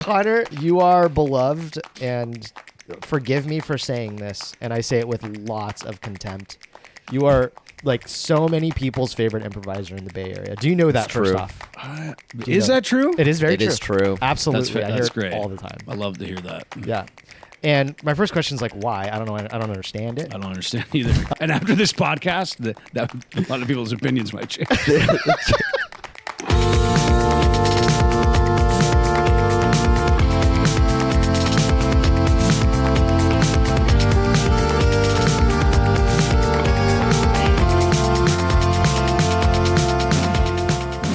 Conor, you are beloved, and forgive me for saying this, and I say it with lots of contempt. You are like so many people's favorite improviser in the Bay Area. Do you know that first off? Is that true? It is very true. It is true. Absolutely. I hear it great. all the time. I love to hear that. Yeah. And my first question is like, why? I don't know. I don't understand it. I don't understand either. And after this podcast, that a lot of people's opinions might change.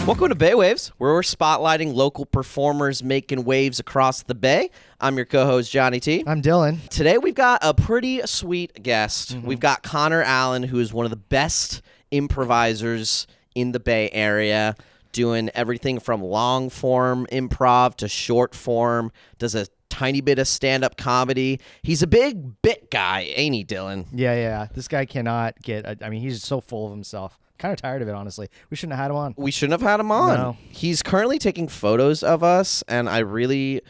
Welcome to Bay Waves, where we're spotlighting local performers making waves across the Bay. I'm your co-host, Johnny T. I'm Dylan. Today, we've got a pretty sweet guest. We've got Conor Allen, who is one of the best improvisers in the Bay Area, doing everything from long-form improv to short-form, does a tiny bit of stand-up comedy. He's a big bit guy, ain't he, Dylan? Yeah. This guy cannot get... I mean, he's so full of himself. Kind of tired of it, honestly. We shouldn't have had him on. We shouldn't have had him on. No. He's currently taking photos of us, and I really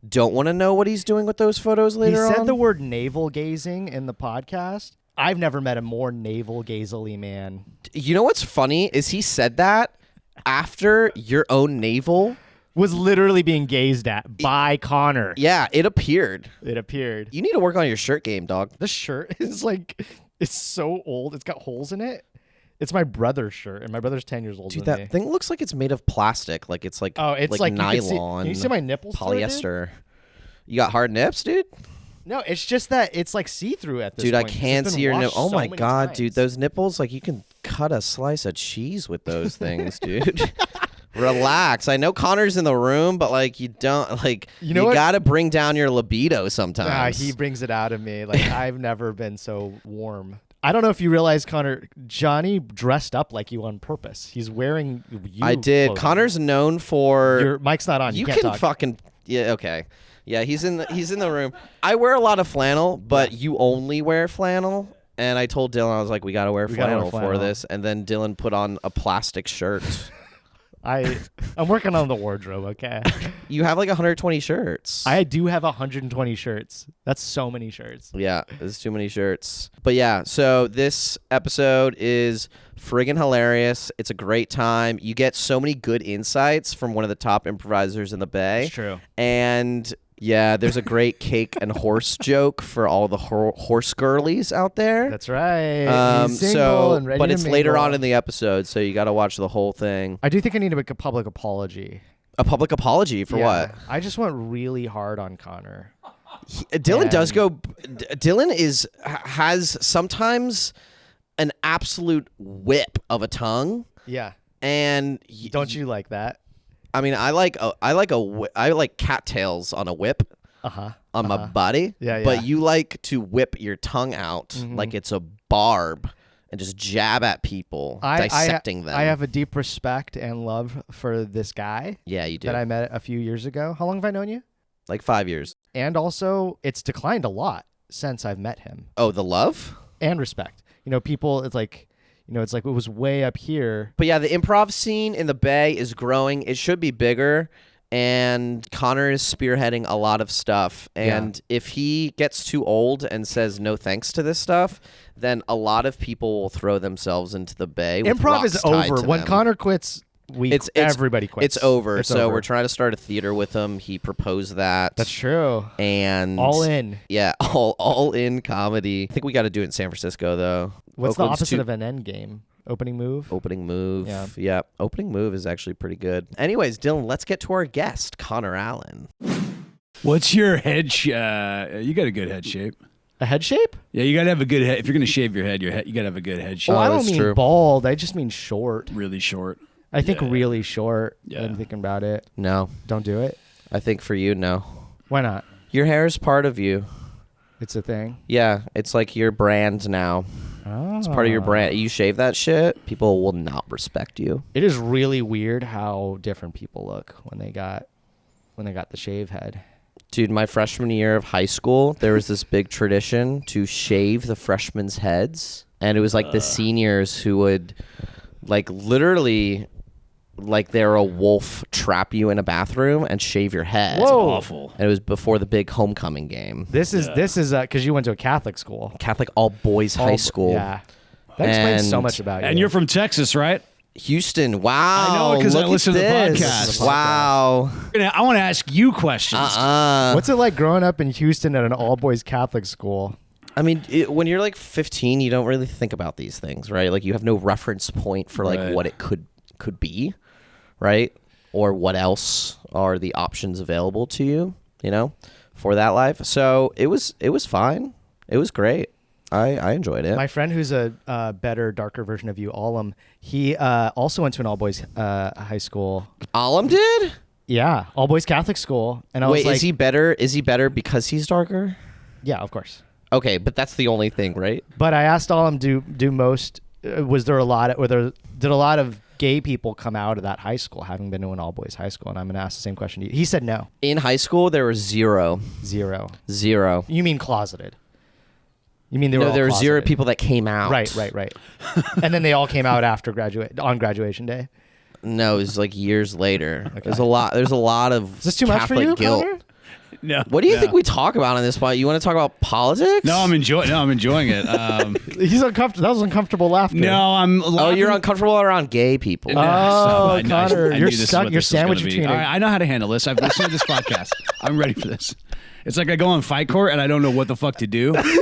don't want to know what he's doing with those photos later on. He said the word navel gazing in the podcast. I've never met a more navel gazily man. You know what's funny is he said that after your own navel was literally being gazed at by Conor. Yeah, it appeared. It appeared. You need to work on your shirt game, dog. The shirt is like, it's so old. It's got holes in it. It's my brother's shirt, and my brother's 10 years older Dude, than that me. thing looks like it's made of plastic. Like it's like it's like Can nylon. you see my nipples? Polyester. You got hard nips, dude? No, it's just that it's like see-through at this dude, point. I can't see your nipples. Oh so my many god, times. dude, those nipples, like you can cut a slice of cheese with those things, dude. Relax. I know Connor's in the room, but like you don't you got to bring down your libido sometimes. Nah, he brings it out of me. Like I've never been so warm. I don't know if you realize, Conor, Johnny dressed up like you on purpose. He's wearing you. I did. clothing. Connor's known for Your mic's not on. You can't can talk. fucking okay. Yeah, he's in the room. I wear a lot of flannel, but you only wear flannel. And I told Dylan, I was like, we gotta wear flannel for this. And then Dylan put on a plastic shirt. I'm working on the wardrobe, okay? You have like 120 shirts. I do have 120 shirts. That's so many shirts. Yeah, there's too many shirts. But yeah, so this episode is friggin' hilarious. It's a great time. You get so many good insights from one of the top improvisers in the Bay. It's true. And yeah, there's a great cake and horse joke for all the horse girlies out there. That's right. He's single and ready but to it's later mingle. on in the episode, so you got to watch the whole thing. I do think I need to make a public apology. A public apology for what? I just went really hard on Conor. Dylan does go. Dylan has sometimes an absolute whip of a tongue. Yeah. And Don't you like that? I mean, I like cattails on a whip on my body. Yeah. But you like to whip your tongue out like it's a barb and just jab at people, dissecting them. I have a deep respect and love for this guy. Yeah, you do. That I met a few years ago. How long have I known you? Like 5 years. And also, it's declined a lot since I've met him. Oh, the love? And respect. You know, people, it's like it was way up here. But yeah, the improv scene in the Bay is growing. It should be bigger. And Conor is spearheading a lot of stuff. And if he gets too old and says no thanks to this stuff, then a lot of people will throw themselves into the Bay. With Improv is rocks tied over. to When them. Conor quits, everybody quits. It's over. It's so over. we're trying to start a theater with him. He proposed that. That's true. And All in. Yeah, all in comedy. I think we got to do it in San Francisco though. What's the Oakland's opposite of an end game? Opening move? Opening move. Yeah. Opening move is actually pretty good. Anyways, Dylan, let's get to our guest, Conor Allen. What's your head? You got a good head shape. A head shape? Yeah, you got to have a good head. If you're going to shave your head, you got to have a good head shape. Oh, I don't that's mean true. bald. I just mean short. Really short. I think really short. Yeah. I'm thinking about it. No, Don't do it. I think for you, no. Why not? Your hair is part of you. It's a thing. Yeah, it's like your brand now. Oh. It's part of your brand. You shave that shit, people will not respect you. It is really weird how different people look when they got the shave head. Dude, my freshman year of high school, there was this big tradition to shave the freshmen''s heads. And it was like the seniors who would like literally like they're a wolf trap you in a bathroom and shave your head. Whoa. Awful. And it was before the big homecoming game. This is because you went to a Catholic school. Catholic all boys high school. Yeah. That explains so And- much about you. And you're from Texas, right? Houston. Wow. I know, 'cause I look listen at to the this. podcast. Wow. I want to ask you questions. What's it like growing up in Houston at an all-boys Catholic school? I mean, when you're like 15, you don't really think about these things, right? Like you have no reference point for like Right. what it could be, right? Or what else are the options available to you, for that life. So it was fine. It was great. I enjoyed it. My friend who's a better, darker version of you, Alum, he also went to an all-boys high school. Alum did? Yeah, all-boys Catholic school. And I Wait, was like, is he better? Is he better because he's darker? Yeah, of course. Okay, but that's the only thing, right? But I asked Alum, was there a lot did a lot of gay people come out of that high school, having been to an all-boys high school? And I'm going to ask the same question to you. He said no. In high school, there was zero. Zero. Zero. You mean closeted? You mean they were No, all there were zero closeted? people that came out. Right. And then they all came out after on graduation day. No, it was like years later. There's a lot of Is this too much for Catholic you, guilt. Connor? No. What do you no. think we talk about on this spot? You want to talk about politics? No, I'm enjoying it. He's uncomfortable. That was uncomfortable laughter. No, I'm. Oh, you're uncomfortable around gay people. No, Oh, I Connor, knew you're this is stuck. what You're this was gonna sandwiched be. between All it. right, I know how to handle this. I've listened to this podcast. I'm ready for this. It's like I go on fight court and I don't know what the fuck to do. But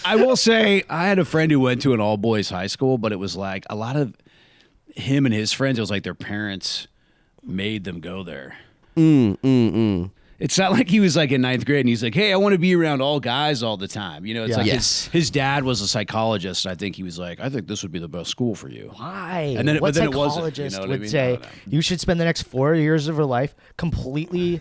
I will say, I had a friend who went to an all boys high school, but it was like a lot of him and his friends. It was like their parents made them go there. It's not like he was like in ninth grade and he's like, hey, I want to be around all guys all the time. It's Yeah. like Yes. his dad was a psychologist. And I think he was like, I think this would be the best school for you. Why? And then it- what but then it wasn't, psychologist you know what I would mean? I say don't know. you should spend the next 4 years of your life completely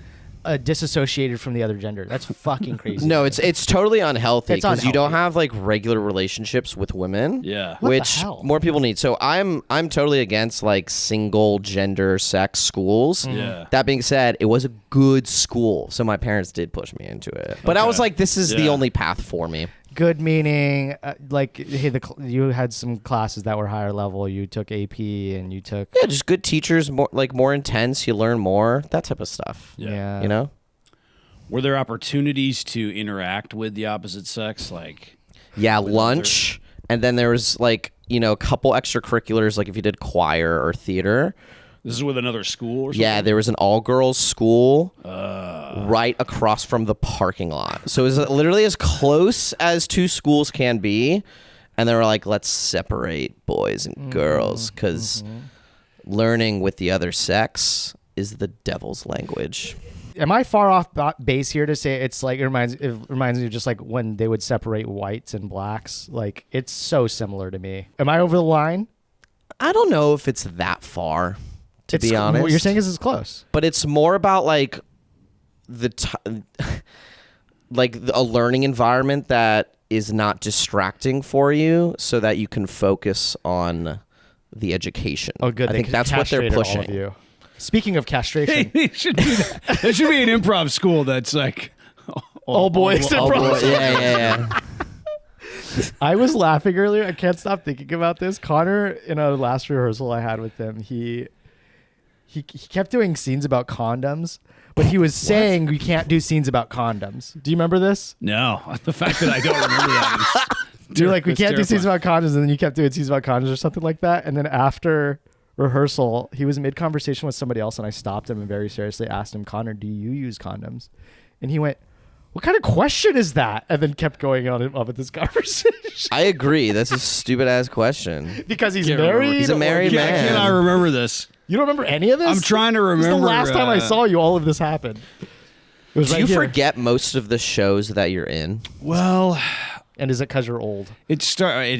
disassociated from the other gender? That's fucking crazy. No, it's totally unhealthy It's because you don't unhealthy. have like regular relationships with women. Yeah. What the which hell? more people need. So I'm totally against like single gender sex schools. Yeah. That being said, it was a good school, so my parents did push me into it. But I was Okay. like, this is the Yeah. only path for me. Good meaning, like, hey, you had some classes that were higher level. You took AP and you took, Yeah, just good teachers, more intense. You learn more, that type of stuff. Yeah. You know. Were there opportunities to interact with the opposite sex? Like, Yeah, lunch, and then there was like a couple extracurriculars, like if you did choir or theater. this is with another school or something? Yeah, there was an all-girls school right across from the parking lot. So it was literally as close as two schools can be, and they were like, let's separate boys and girls because learning with the other sex is the devil's language. am I far off base here to say it's like, it reminds me of just like when they would separate whites and blacks? Like, it's so similar to me. Am I over the line? I don't know if it's that far, to be honest. What you're saying is it's close. But it's more about like a learning environment that is not distracting for you so that you can focus on the education. Oh, good. I They think that's what they're castrated all of pushing. you. Speaking of castration, It should be that. There should be an improv school that's like all boys Oh, improv. boy. Yeah. I was laughing earlier. I can't stop thinking about this. Connor, in a last rehearsal I had with him, he kept doing scenes about condoms, but he was saying we can't do scenes about condoms. Do you remember this? no. The fact that I don't remember that is You're like, we that's can't do scenes terrifying. about condoms, and then you kept doing scenes about condoms or something like that. And then after rehearsal, he was mid conversation with somebody else, and I stopped him and very seriously asked him, Connor, do you use condoms? And he went, what kind of question is that? And then kept going on with this conversation. I agree. That's a stupid ass question. Because he's Can't remember. married. He's a or- married Yeah, man. can I remember this? You don't remember any of this? I'm trying to This is remember. the last time I saw you, all of this happened. It was Do right you here. forget most of the shows that you're in? Well, And is it because you're old? it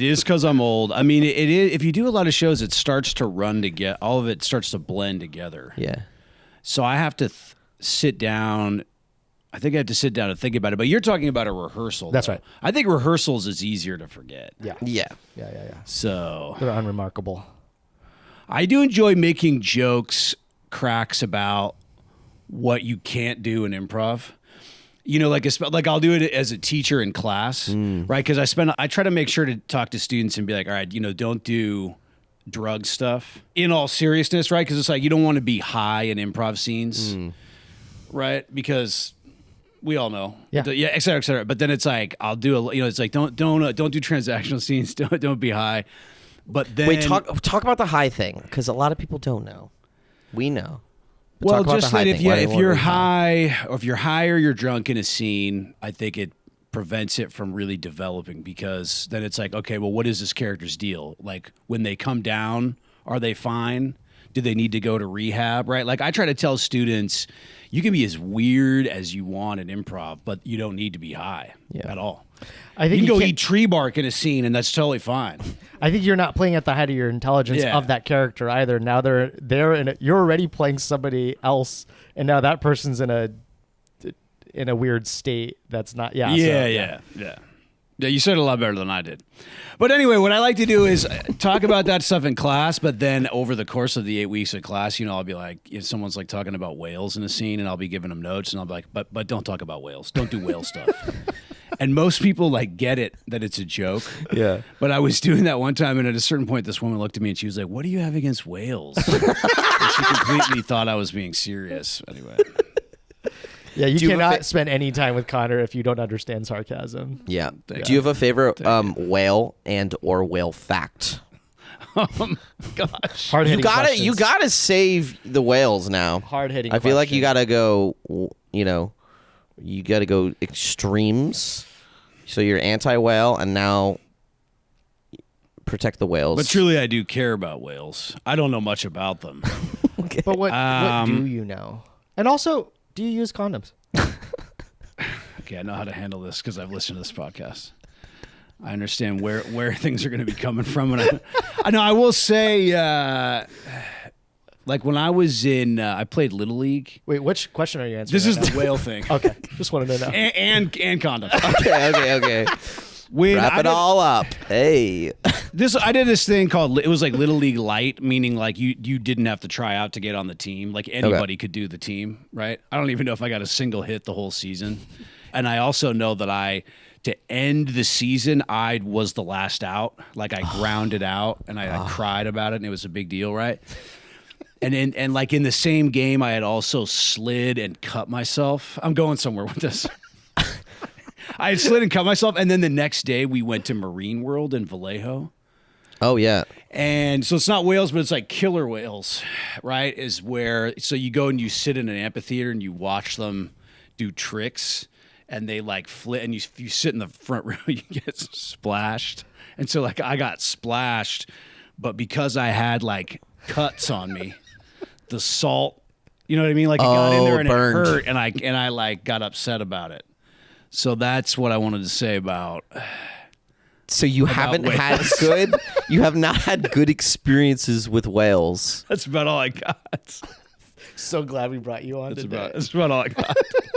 is because I'm old. I mean, it is. If you do a lot of shows, it starts to run together. All of it starts to blend together. Yeah. So I have to sit down. I think I have to sit down and think about it. But you're talking about a rehearsal. That's though. right. I think rehearsals is easier to forget. Yeah. Yeah. Yeah. So They're unremarkable. I do enjoy making jokes, cracks about what you can't do in improv. Like I'll do it as a teacher in class, right? Because I try to make sure to talk to students and be like, all right, don't do drug stuff. In all seriousness, right? Because it's like you don't want to be high in improv scenes, right? Because we all know, yeah, et cetera, et cetera. But then it's like I'll do it's like don't do transactional scenes. Don't be high. But then wait, talk about the high thing because a lot of people don't know. We know. But well, talk about just the high that thing. if you're high, or if you're high or you're drunk in a scene, I think it prevents it from really developing because then it's like, okay, well, what is this character's deal? Like when they come down, are they fine? Do they need to go to rehab? Right? Like I try to tell students, you can be as weird as you want in improv, but you don't need to be high at all. I think you can go eat tree bark in a scene, and that's totally fine. I think you're not playing at the height of your intelligence of that character either. Now you're already playing somebody else, and now that person's in a weird state. That's not. Yeah. Yeah. You said it a lot better than I did. But anyway, what I like to do is talk about that stuff in class, but then over the course of the 8 weeks of class, I'll be like, if someone's like talking about whales in a scene, and I'll be giving them notes, and I'll be like, but don't talk about whales. Don't do whale stuff. And most people like get it that it's a joke. Yeah. But I was doing that one time, and at a certain point, this woman looked at me and she was like, "What do you have against whales?" And she completely thought I was being serious. Anyway. Yeah, you cannot spend any time with Conor if you don't understand sarcasm. Yeah. Do you have a favorite whale and or whale fact? Gosh. Hard-hitting questions. You gotta save the whales now. Hard-hitting I feel like you question. gotta go. You gotta go extremes. So you're anti-whale, and now protect the whales. But truly, I do care about whales. I don't know much about them. Okay. But what do you know? And also, do you use condoms? Okay, I know how to handle this because I've listened to this podcast. I understand where things are going to be coming from, and I know. I will say, like when I was in, I played Little League. Wait, which question are you answering? This is right the whale thing. Okay, just wanted to know. And condoms. Okay. When Wrap it all up. Hey. I did this thing called, it was like Little League Light, meaning like you didn't have to try out to get on the team. Like anybody could do the team, right? I don't even know if I got a single hit the whole season. And I also know that to end the season, I was the last out. Like I grounded out, and I cried about it, and it was a big deal, right? And like in the same game, I had also slid and cut myself. I'm going somewhere with this. I had slid and cut myself, and then the next day we went to Marine World in Vallejo. Oh yeah. And so it's not whales, but it's like killer whales, right? So you go and you sit in an amphitheater and you watch them do tricks, and they like flip, and you sit in the front row, you get splashed. And so like I got splashed, but because I had like cuts on me, the salt, you know what I mean? Like it got in there and burned. it hurt, and I like got upset about it. So that's what I wanted to say about. So you have not had good experiences with whales. That's about all I got. So glad we brought you on today. That's about all I got.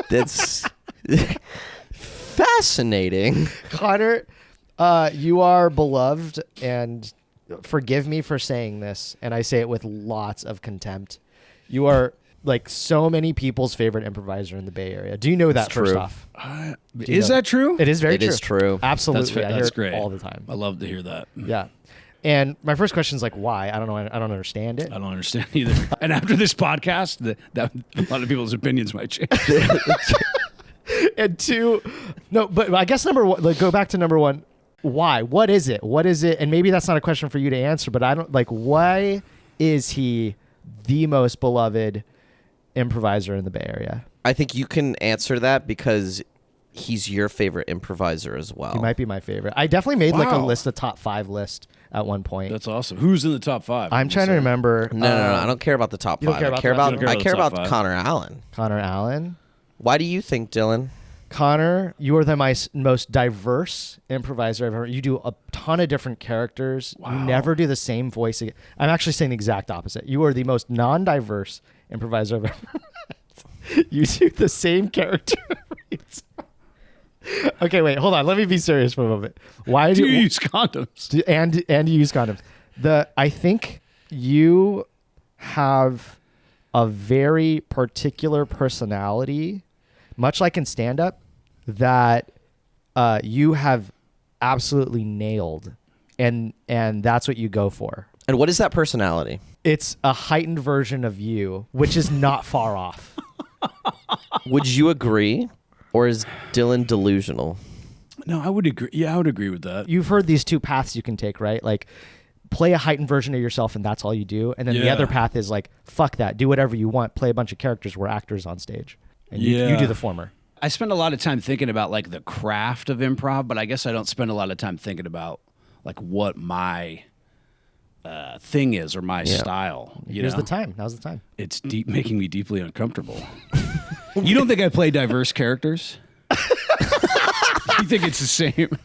That's fascinating. Conor, you are beloved, and forgive me for saying this, and I say it with lots of contempt. You are like so many people's favorite improviser in the Bay Area. Do you know that first off? Is that true? It is very It true. is true. Absolutely. I hear That's it great. all the time. I love to hear that. Yeah. And my first question is like, why? I don't know. I don't understand it. I don't understand either. And after this podcast, that a lot of people's opinions might change. And two, no, but I guess number one, like go back to number one. Why? What is it? What is it? And maybe that's not a question for you to answer, but I don't like, why is he the most beloved improviser in the Bay Area? I think you can answer that because he's your favorite improviser as well. He might be my favorite. I definitely made like a Wow. list, a top 5 list at one point. That's awesome. Who's in the top 5? I'm trying to remember. No. I don't care about the top you don't five. care I about care the- about you don't I care care about about the top Conor Allen. Conor Allen. Why do you think, Dylan? Conor, you are the most diverse improviser I've ever. You do a ton of different characters. Wow. You never do the same voice again. I'm actually saying the exact opposite. You are the most non-diverse improviser I've ever met. You do the same character. Okay, wait, hold on. Let me be serious for a moment. Why Do you use condoms? and you use condoms? I think you have a very particular personality, much like in stand-up, that you have absolutely nailed, and that's what you go for. And what is that personality? It's a heightened version of you, which is not far off. Would you agree, or is Dylan delusional? No, I would agree. Yeah, I would agree with that. You've heard these two paths you can take, right? Like, play a heightened version of yourself, and that's all you do. And then the other path is like, fuck that, do whatever you want, play a bunch of characters. We're actors on stage, and you do the former. I spend a lot of time thinking about like the craft of improv, but I guess I don't spend a lot of time thinking about like what my thing is or my style. Here's the time. Now's the time. It's deep, making me deeply uncomfortable. You don't think I play diverse characters? You think it's the same?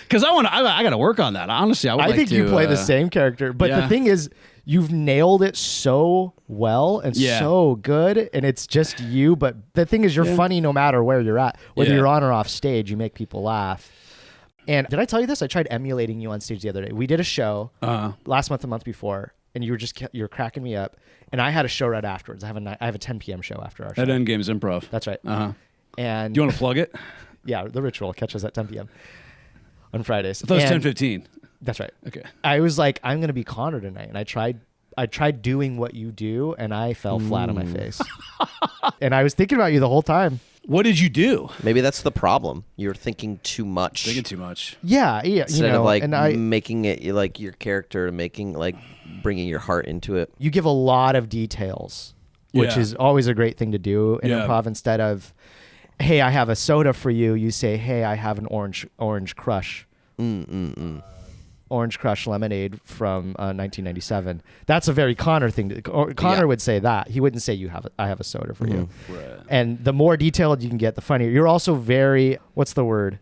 Because I got to work on that. Honestly, I think you play the same character, but the thing is, you've nailed it so well and so good, and it's just you. But the thing is, you're funny no matter where you're at, whether you're on or off stage. You make people laugh. And did I tell you this? I tried emulating you on stage the other day. We did a show last month, the month before, and you're cracking me up. And I had a show right afterwards. I have a 10 p.m. show after our show at Endgames Improv. That's right. And do you want to plug it? Yeah, the Ritual. Catch us at 10 p.m. on Fridays. I thought it was 10:15. That's right. Okay. I was like, I'm gonna be Conor tonight, and I tried doing what you do, and I fell flat on my face. And I was thinking about you the whole time. What did you do? Maybe that's the problem. You're thinking too much. Thinking too much. Yeah. Instead of like making it like your character, bringing your heart into it. You give a lot of details, which is always a great thing to do in improv. Instead of, hey, I have a soda for you, you say, hey, I have an orange crush. Orange Crush lemonade from 1997. That's a very Conor thing. Conor would say that. He wouldn't say I have a soda for you. Right. And the more detailed you can get, the funnier. You're also very, what's the word?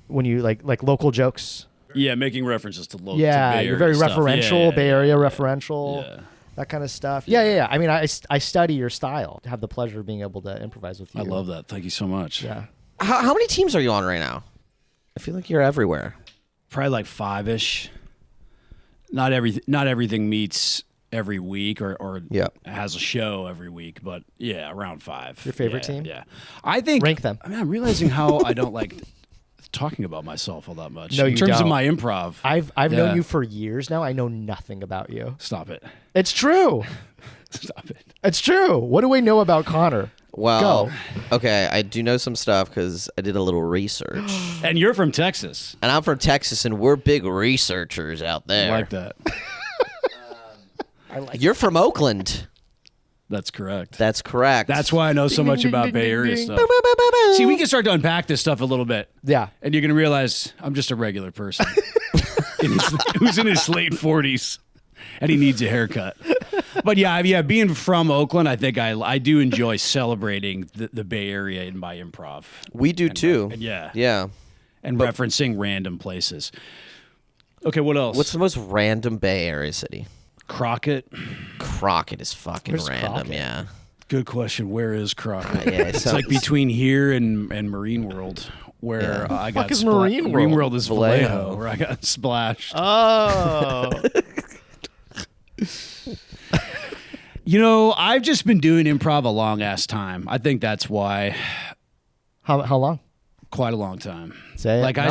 When you like local jokes. Yeah, making references to local. Yeah, to you're very stuff. referential, Bay Area referential. Yeah. That kind of stuff. Yeah. I mean, I study your style. I have the pleasure of being able to improvise with you. I love that. Thank you so much. Yeah. How many teams are you on right now? I feel like you're everywhere. Probably like 5-ish. Not everything meets every week or has a show every week, but around 5. Your favorite team? Yeah. I think rank them. I mean, I'm realizing how I don't like talking about myself all that much. No, in terms of my improv. I've known you for years now. I know nothing about you. Stop it. It's true. Stop it. It's true. What do we know about Conor? Well, okay, I do know some stuff because I did a little research. And you're from Texas. And I'm from Texas, and we're big researchers out there. I like that. You're from Oakland. That's correct. That's correct. That's why I know so much about Bay Area stuff. See, we can start to unpack this stuff a little bit. Yeah. And you're going to realize I'm just a regular person who's in his late 40s, and he needs a haircut. But yeah, being from Oakland, I think I do enjoy celebrating the Bay Area in my improv. We do too. Yeah. And referencing random places. Okay, what else? What's the most random Bay Area city? Crockett. Crockett is fucking random, Crockett? Yeah. Good question. Where is Crockett? It's like between here and Marine World, where I got is Marine World? World is Vallejo, where I got splashed. Oh. You know, I've just been doing improv a long ass time. I think that's why. How long? Quite a long time. Say like a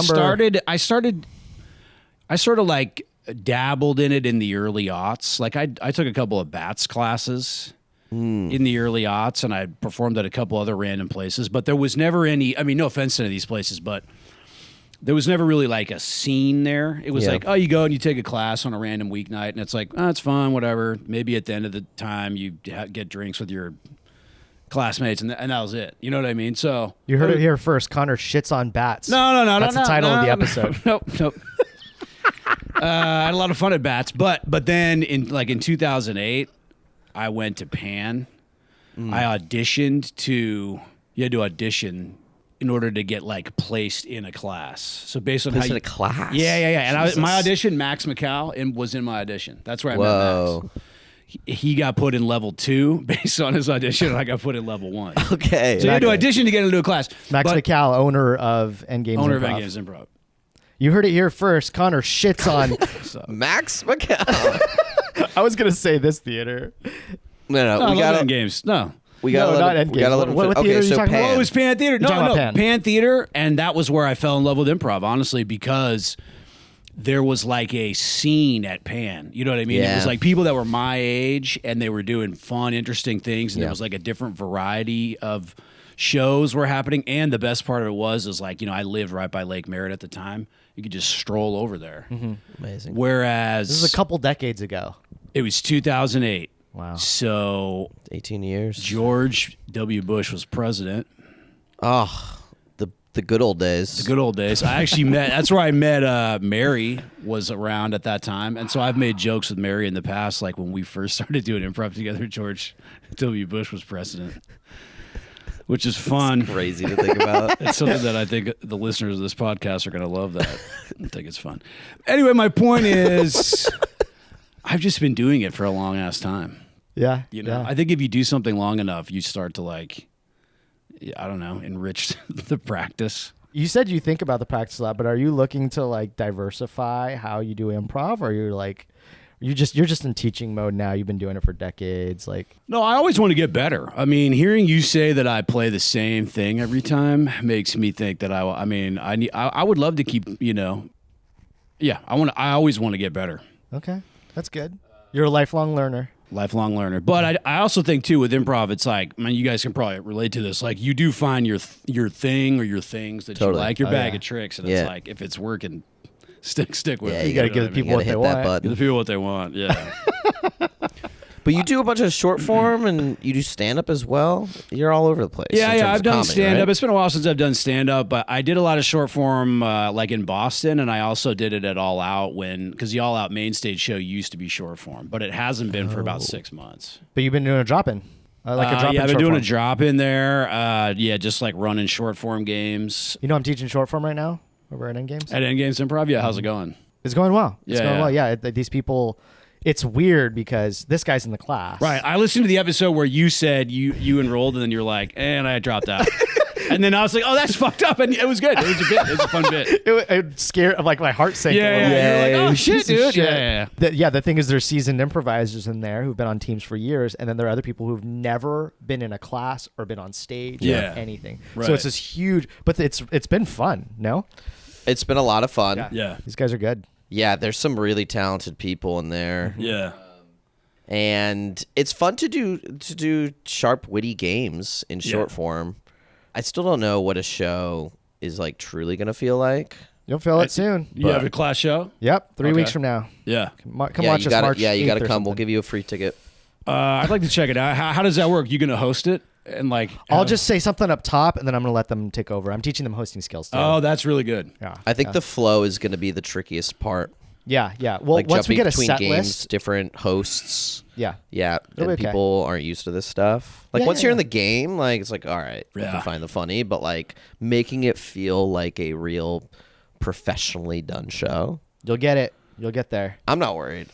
I sort of like dabbled in it in the early aughts. Like I took a couple of BATS classes in the early aughts, and I performed at a couple other random places, but there was never any, I mean, no offense to any of these places, but there was never really like a scene there. It was like, oh, you go and you take a class on a random weeknight, and it's like, oh, it's fun, whatever. Maybe at the end of the time you get drinks with your classmates, and that was it. You know what I mean? So you heard it here first. Conor shits on bats. No. That's the title of the episode. Nope. I had a lot of fun at BATS, but then in 2008, I went to Pan. I auditioned you had to audition in order to get like placed in a class. So based on in a class. Yeah. And my audition, Max McCall, was in my audition. That's where I met Max. He got put in level 2 based on his audition, and I got put in level 1. Okay. So you had to audition to get into a class. Max McCall, owner of Endgames Improv. You heard it here first. Conor shits on Max McCall. I was gonna say this theater. No, we got Endgames. No. We got not Endgames. What theater are you talking about? Oh, it was Pan Theater. No, Pan. Pan Theater, and that was where I fell in love with improv, honestly, because there was like a scene at Pan. You know what I mean? It was Yeah. like people that were my age and they were doing fun, interesting things. And Yeah. there was like a different variety of shows were happening. And the best part of it was like, I lived right by Lake Merritt at the time. You could just stroll over there. Amazing. Whereas This is a couple decades ago. it was 2008. Wow. So 18 years. George W. Bush was president. Oh, the good old days. The good old days. I actually that's where I met Mary was around at that time. And so I've made jokes with Mary in the past, like when we first started doing improv together, George W. Bush was president, which is fun. Crazy to think about. It's something that I think the listeners of this podcast are going to love that. I think it's fun. Anyway, my point is I've just been doing it for a long ass time. Yeah. Yeah. I think if you do something long enough, you start to like, I don't know, enrich the practice. You said you think about the practice a lot, but are you looking to like diversify how you do improv, or you're like, you're just in teaching mode now? You've been doing it for decades. Like, No, I always want to get better. I mean, hearing you say that I play the same thing every time makes me think that I would love to keep, I always want to get better. okay, that's good. You're a lifelong learner. Lifelong learner. But I also think too with improv, it's like, you guys can probably relate to this. Like you do find your thing or your things that Totally. you like, your Oh, bag yeah. of tricks, and Yeah. it's like if it's working, stick with Yeah, it. you gotta know give what the I mean? people what You they gotta hit want. that Give the button. people what they want. Yeah. But you do a bunch of short form and you do stand up as well. You're all over the place. Yeah, in terms I've of done comedy, stand up. right? It's been a while since I've done stand up, but I did a lot of short form like in Boston, and I also did it at All Out because the All Out main stage show used to be short form, but it hasn't been for about 6 months. But you've been doing a drop-in. Like a drop-in Yeah, I've been short doing form. a drop in there. Just like running short form games You know, I'm teaching short form right now over at Endgames. at Endgames Improv. Yeah, how's it going? It's going well. It's Yeah, going yeah. well. Yeah, these people. It's weird because this guy's in the class. Right. I listened to the episode where you said you enrolled, and then you're like, and I dropped out. And then I was like, oh, that's fucked up. And it was good. It was a bit. It was a fun bit. It scared. Like my heart sank. a little. Yeah. You're like, oh, Piece shit, of dude. shit. Yeah. The thing is, there's seasoned improvisers in there who've been on teams for years, and then there are other people who've never been in a class or been on stage Yeah. or anything. Right. So it's this huge, but it's been fun. No, It's been a lot of fun. Yeah. these guys are good. Yeah, there's some really talented people in there. Yeah. And it's fun to do sharp, witty games in short Yeah. form. I still don't know what a show is like truly gonna feel like. You'll feel it soon. You have a class show? Yep, 3 Okay. weeks from now. Yeah. Come yeah, watch you us gotta, March. yeah, you 8th gotta or come. We'll something. give you a free ticket. I'd like to check it out. How does that work? You gonna host it and like? I'll just say something up top, and then I'm gonna let them take over. I'm teaching them hosting skills too. Oh, that's really good. yeah. I think yeah. the flow is gonna be the trickiest part. Yeah. Well, Like once we jumping get a between set games, list, different hosts. yeah. Yeah, It'll and be okay. people aren't used to this stuff. Like Yeah, once yeah, you're yeah. in the game, like it's like all right, you Yeah. can find the funny, but like making it feel like a real professionally done show. You'll get it. You'll get there. I'm not worried.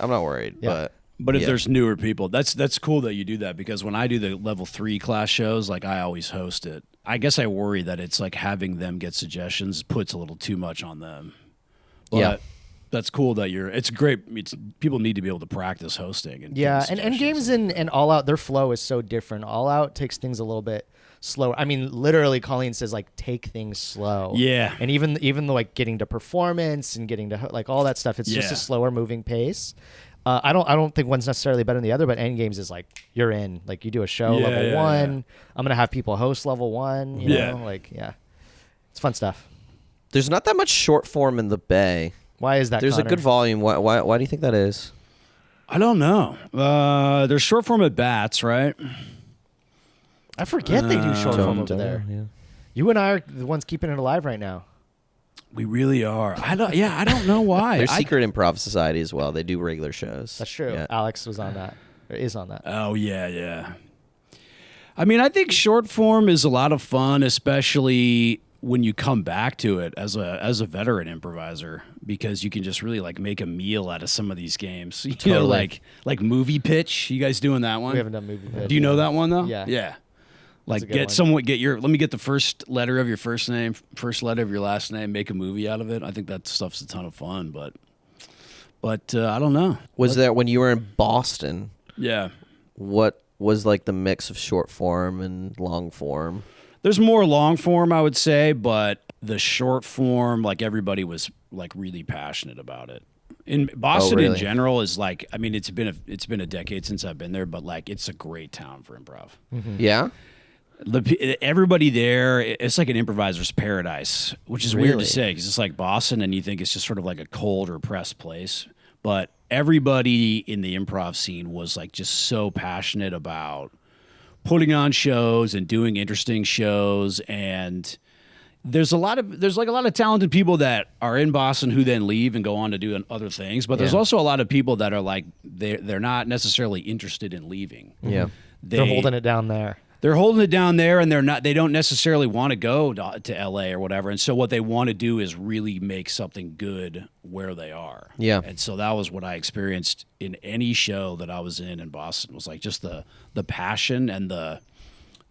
Yeah. But if Yeah. there's newer people, that's cool that you do that, because when I do the level 3 class shows, like I always host it. I guess I worry that it's like having them get suggestions puts a little too much on them. But Yeah. that's cool that it's great. People need to be able to practice hosting. And Yeah, giving and suggestions. games and All Out, their flow is so different. All Out takes things a little bit slower. I mean, literally, Colleen says like take things slow. Yeah. and even though like getting to performance and getting to like all that stuff, it's just Yeah. a slower moving pace. I don't think one's necessarily better than the other, but Endgames is like you're in. Like you do a show Yeah, level yeah, 1. yeah. I'm gonna have people host level 1. You Yeah. know, like it's fun stuff. There's not that much short form in the Bay. Why is that? There's Connor? a good volume. Why do you think that is? I don't know. There's short form at Bats, right? I forget they do short form over Don't there. know, yeah. You and I are the ones keeping it alive right now. We really are. I don't know why. There's secret improv society as well. They do regular shows. That's true. Yeah. Alex was on that. Or is on that. Oh yeah. I mean, I think short form is a lot of fun, especially when you come back to it as a veteran improviser, because you can just really like make a meal out of some of these games. You know, Totally. like movie pitch. You guys doing that one? We haven't done movie pitch. Do you know that one though? Yeah. Yeah. Like a good one. let me get the first letter of your first name, first letter of your last name, make a movie out of it. I think that stuff's a ton of fun, but I don't know. Was there when you were in Boston? Yeah. What was like the mix of short form and long form? There's more long form, I would say, but the short form, like everybody was like really passionate about it. In Boston in really? general is like, I mean, it's been a decade since I've been there, but like it's a great town for improv. Yeah. Everybody there, it's like an improviser's paradise, which is weird Really? to say because it's like Boston and you think it's just sort of like a cold, repressed place. But everybody in the improv scene was like just so passionate about putting on shows and doing interesting shows. And there's like a lot of talented people that are in Boston who then leave and go on to do other things. But there's also a lot of people that are like, they're not necessarily interested in leaving. Yeah. They're holding it down there. They're holding it down there, and they don't necessarily want to go to LA or whatever. And so what they want to do is really make something good where they are. Yeah. And so that was what I experienced in any show that I was in Boston, was like just the passion and the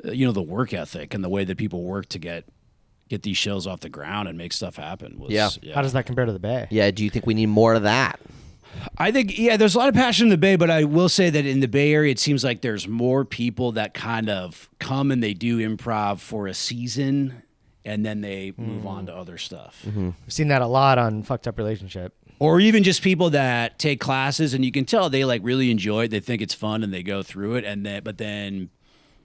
work ethic and the way that people work to get these shows off the ground and make stuff happen. Yeah. How does that compare to the Bay? Yeah. Do you think we need more of that? I think, there's a lot of passion in the Bay, but I will say that in the Bay Area, it seems like there's more people that kind of come and they do improv for a season and then they move on to other stuff. I've seen that a lot on Fucked Up Relationship. Or even just people that take classes and you can tell they like really enjoy it. They think it's fun and they go through it. But then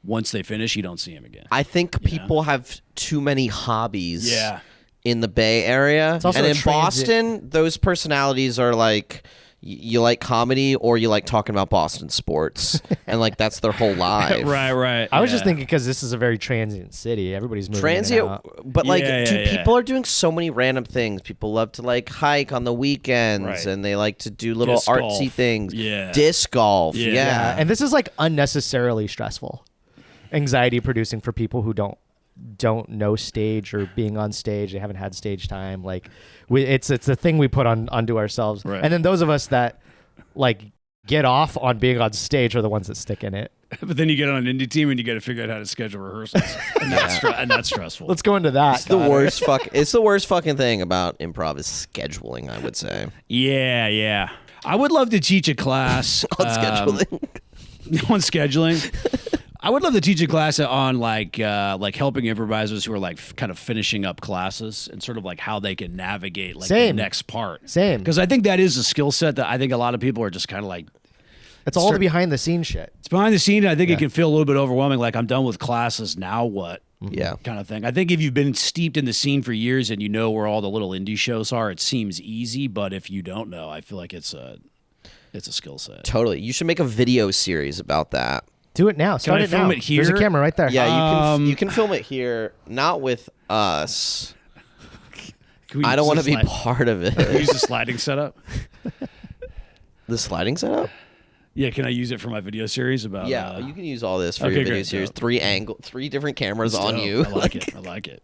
once they finish, you don't see them again. I think people have too many hobbies. Yeah. In the Bay Area. also And a in Boston, those personalities are like, you like comedy or you like talking about Boston sports. And like, that's their whole life. Right. I was just thinking because this is a very transient city. Everybody's moving in and Transient, out. but like, Yeah, dude, yeah. people are doing so many random things. People love to like hike on the weekends, Right. and they like to do little Disc artsy golf. things. Yeah. Disc golf. Yeah. Yeah. And this is like unnecessarily stressful, anxiety producing for people who don't know stage or being on stage. They haven't had stage time. Like, it's a thing we put onto ourselves. Right. And then those of us that like get off on being on stage are the ones that stick in it. But then you get on an indie team and you got to figure out how to schedule rehearsals. And that's stressful. Let's go into that. It's the worst It's the worst fucking thing about improv is scheduling, I would say. Yeah. I would love to teach a class On scheduling. on scheduling. I would love to teach a class on like helping improvisers who are like kind of finishing up classes and sort of like how they can navigate like the Same. next part. Same. Because I think that is a skill set that I think a lot of people are just kind of like, It's all the behind the scenes shit. it's behind the scene. I think it can feel a little bit overwhelming. Like, I'm done with classes. Now what? Yeah. Kind of thing. I think if you've been steeped in the scene for years and you know where all the little indie shows are, it seems easy. But if you don't know, I feel like it's a skill set. Totally. You should make a video series about that. Do it now. Start I it film now. it here? There's a camera right there. Yeah, you can film it here, not with us. Can we I don't use want to the be slide- part of Can we it. use the sliding setup? The sliding setup? Yeah, can I use it for my video series about? Yeah, you can use all this for okay, your video great, series. dope. 3 different cameras on dope. you. I like it. I like it.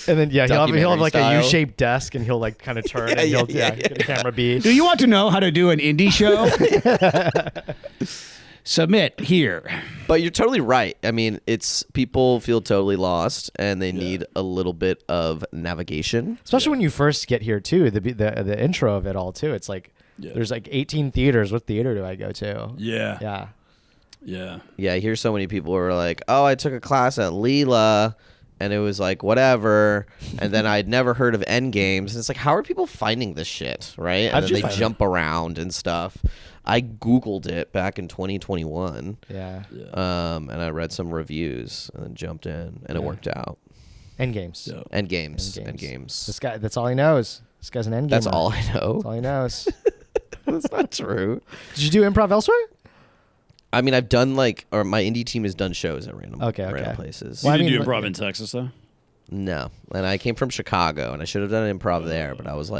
And then he'll have like Documentary a style. U-shaped desk, and he'll like kind of turn, and he'll get a camera B. Do you want to know how to do an indie show? Submit here. But you're totally right. I mean, it's people feel totally lost, and they need a little bit of navigation. Especially when you first get here too. The intro of it all too. It's like there's like 18 theaters. What theater do I go to? Yeah. Yeah. Yeah, I hear so many people who are like, "Oh, I took a class at Leela." And it was like, whatever. And then I'd never heard of Endgames. And it's like, how are people finding this shit, right? How'd And you then they find it? jump around and stuff. I Googled it back in 2021. Yeah. And I read some reviews and then jumped in. And it worked out. Endgames. Yeah. Endgames. This guy. That's all he knows. This guy's an endgamer. That's all I know. That's all he knows. That's not true. Did you do improv elsewhere? I mean, I've done my indie team has done shows at random places. Well, I You mean, do improv in Texas though. No. And I came from Chicago, and I should have done improv there, but I was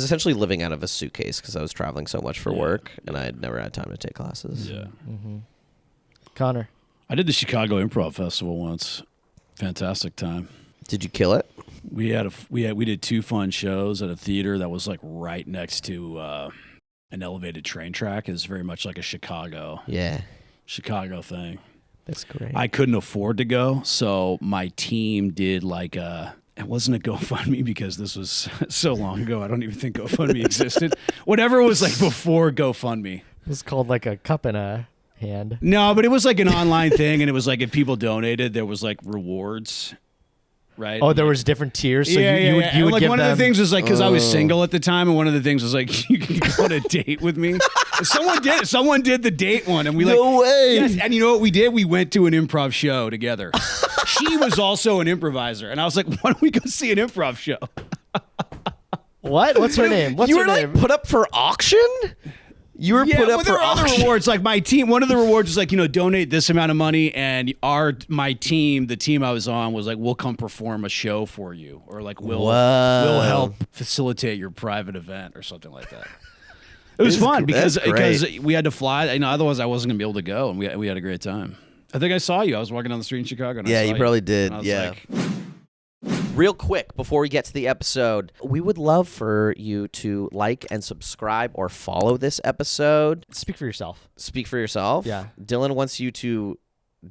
essentially living out of a suitcase because I was traveling so much for work, and I had never had time to take classes. Yeah. Connor. I did the Chicago Improv Festival once. Fantastic time. Did you kill it? We did 2 fun shows at a theater that was like right next to an elevated train track. It's very much like a Chicago Yeah. thing. That's great. I couldn't afford to go, so my team did like it wasn't a GoFundMe because this was so long ago. I don't even think GoFundMe existed. Whatever was like before GoFundMe. It was called like a cup in a hand. No, but it was like an online thing, and it was like if people donated, there was like rewards. right? Oh, there was different tiers. So yeah, you would And, like give one them... of the things was like because I was single at the time, and one of the things was like you can go on a date with me. Someone did the date one, and we No way. Yes, and you know what we did? We went to an improv show together. She was also an improviser, and I was like, why don't we go see an improv show? What? What's her name? What's You her were name? like put up for auction? You were put up there for were other auction. rewards. Like my team, one of the rewards was like, donate this amount of money, and my team, the team I was on, was like, we'll come perform a show for you, or like we'll help facilitate your private event or something like that. It was fun because we had to fly. Otherwise I wasn't gonna be able to go, and we had a great time. I think I saw you. I was walking down the street in Chicago. And Yeah, I saw you probably did. And I was Yeah. like, Real quick, before we get to the episode, we would love for you to like and subscribe or follow this episode. Speak for yourself. Speak for yourself. Yeah. Dylan wants you to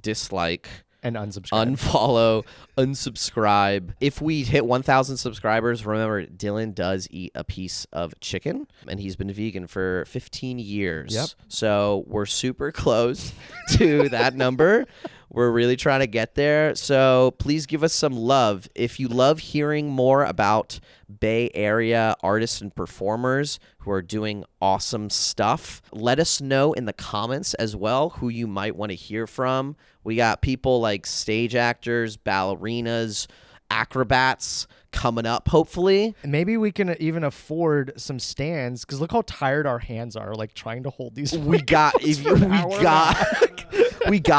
dislike, And unsubscribe. unfollow, unsubscribe. If we hit 1,000 subscribers, remember, Dylan does eat a piece of chicken, and he's been vegan for 15 years. Yep. So we're super close to that number. We're really trying to get there. So please give us some love. If you love hearing more about Bay Area artists and performers who are doing awesome stuff, let us know in the comments as well who you might want to hear from. We got people like stage actors, ballerinas, acrobats coming up, hopefully. Maybe we can even afford some stands, because look how tired our hands are, like trying to hold these. We got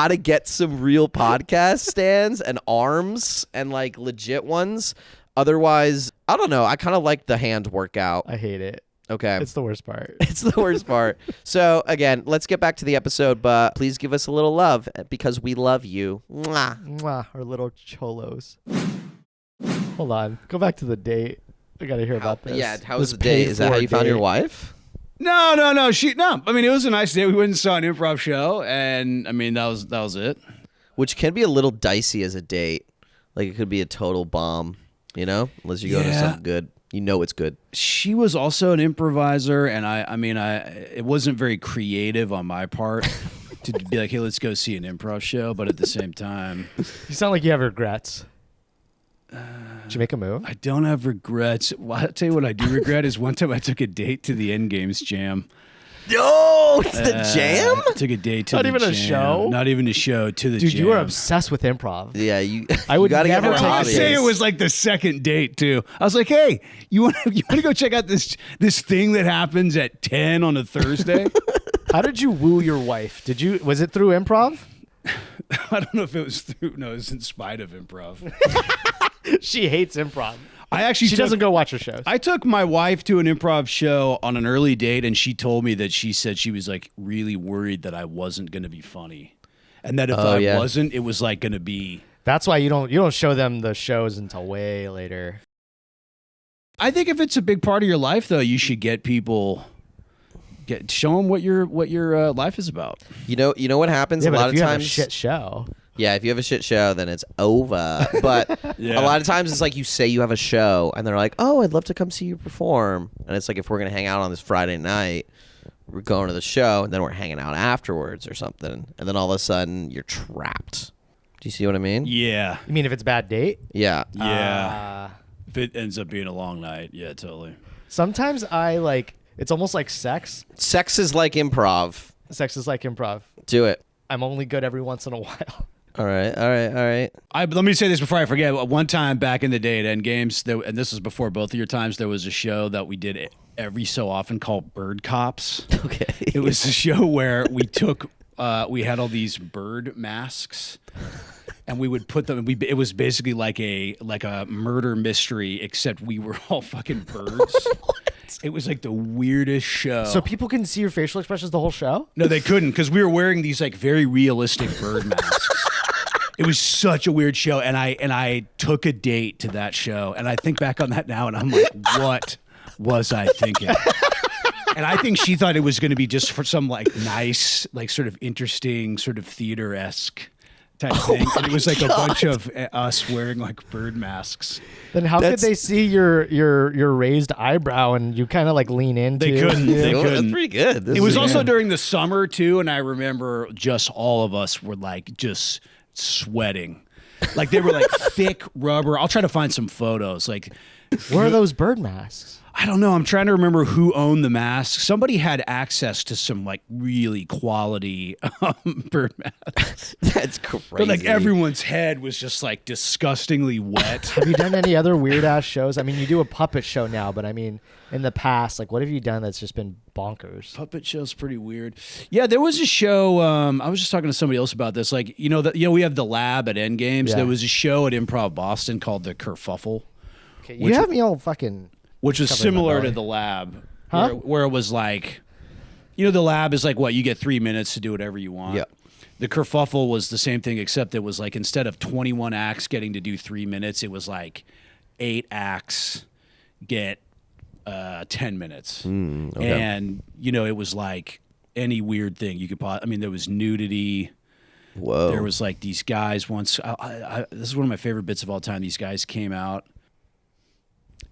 to get some real podcast stands and arms and like legit ones. Otherwise, I don't know. I kind of like the hand workout. I hate it. Okay. It's the worst part. It's the worst part. So again, let's get back to the episode, but please give us a little love because we love you. Mwah. Mwah, our little cholos. Hold on. Go back to the date. I got to hear about this. Yeah, how was This the date? Is that how paid-for you found your date. wife? no. I mean, it was a nice day. We went and saw an improv show, and I mean, that was it. Which can be a little dicey as a date. Like it could be a total bomb, unless you go to Yeah. something good. You know it's good. She was also an improviser, and it wasn't very creative on my part to be like, hey, let's go see an improv show. But at the same time, You sound like you have regrets. Did you make a move? I don't have regrets. Well, I'll tell you what I do regret is one time I took a date to the Endgames Jam. Oh, it's the jam? I took a date to Not the even a jam. show? Not even a show, to the Dude, jam. you were obsessed with improv. Yeah, you. I would you gotta never get more take a I hobbies. say it was like the second date too. I was like, "Hey, you want to go check out this thing that happens at 10 on a Thursday?" How did you woo your wife? Was it through improv? I don't know if it was through. No, it was in spite of improv. She hates improv. I actually She doesn't go watch her shows. I took my wife to an improv show on an early date, and she told me that she said she was like really worried that I wasn't going to be funny, and that if I wasn't, it was like going to be. That's why you don't show them the shows until way later. I think if it's a big part of your life, though, you should get people. Show them what your life is about. You know what happens Yeah, a but lot if of you have a times. shit show. Yeah, if you have a shit show, then it's over. But Yeah. a lot of times it's like you say you have a show, and they're like, "Oh, I'd love to come see you perform." And it's like if we're gonna hang out on this Friday night, we're going to the show, and then we're hanging out afterwards or something, and then all of a sudden you're trapped. Do you see what I mean? Yeah, You mean if it's a bad date? Yeah. Uh, if it ends up being a long night, yeah, totally. sometimes it's almost like sex. Sex is like improv. Sex is like improv. Do it. I'm only good every once in a while. All right. Let me say this before I forget. One time back in the day at Endgames, and this was before both of your times, there was a show that we did every so often called Bird Cops. Okay. It was a show where we had all these bird masks, and we would put them. It was basically like a murder mystery, except we were all fucking birds. It was like the weirdest show. So people can see your facial expressions the whole show? No, they couldn't because we were wearing these like very realistic bird masks. It was such a weird show, and I took a date to that show, and I think back on that now, and I'm like, what was I thinking? And I think she thought it was going to be just for some like nice, like sort of interesting, sort of theater-esque type thing. And it was like a bunch of us wearing like bird masks. Then how could they see your raised eyebrow and you kind of like lean into? They couldn't. They That's couldn't. pretty good. It was also during the summer too, and I remember just all of us were like just sweating. Like they were like thick rubber. I'll try to find some photos. Like, Where are those bird masks? I don't know. I'm trying to remember who owned the mask. Somebody had access to some like really quality bird masks. That's crazy. But like everyone's head was just like disgustingly wet. Have you done any other weird ass shows? I mean, you do a puppet show now, but I mean, in the past, like, what have you done that's just been bonkers? Puppet show's pretty weird. Yeah, there was a show. I was just talking to somebody else about this. Like, we have the lab at Endgames. Yeah. There was a show at Improv Boston called the Kerfuffle, Okay, you have me all fucking. which was Covering my similar to belly. the lab, Huh? where it was like, the lab is like what you get 3 minutes to do whatever you want. Yeah. The Kerfuffle was the same thing, except it was like instead of 21 acts getting to do 3 minutes, it was like 8 acts get 10 minutes. Okay. And, it was like any weird thing you could I mean, there was nudity. Whoa. There was like these guys once. This is one of my favorite bits of all time. These guys came out,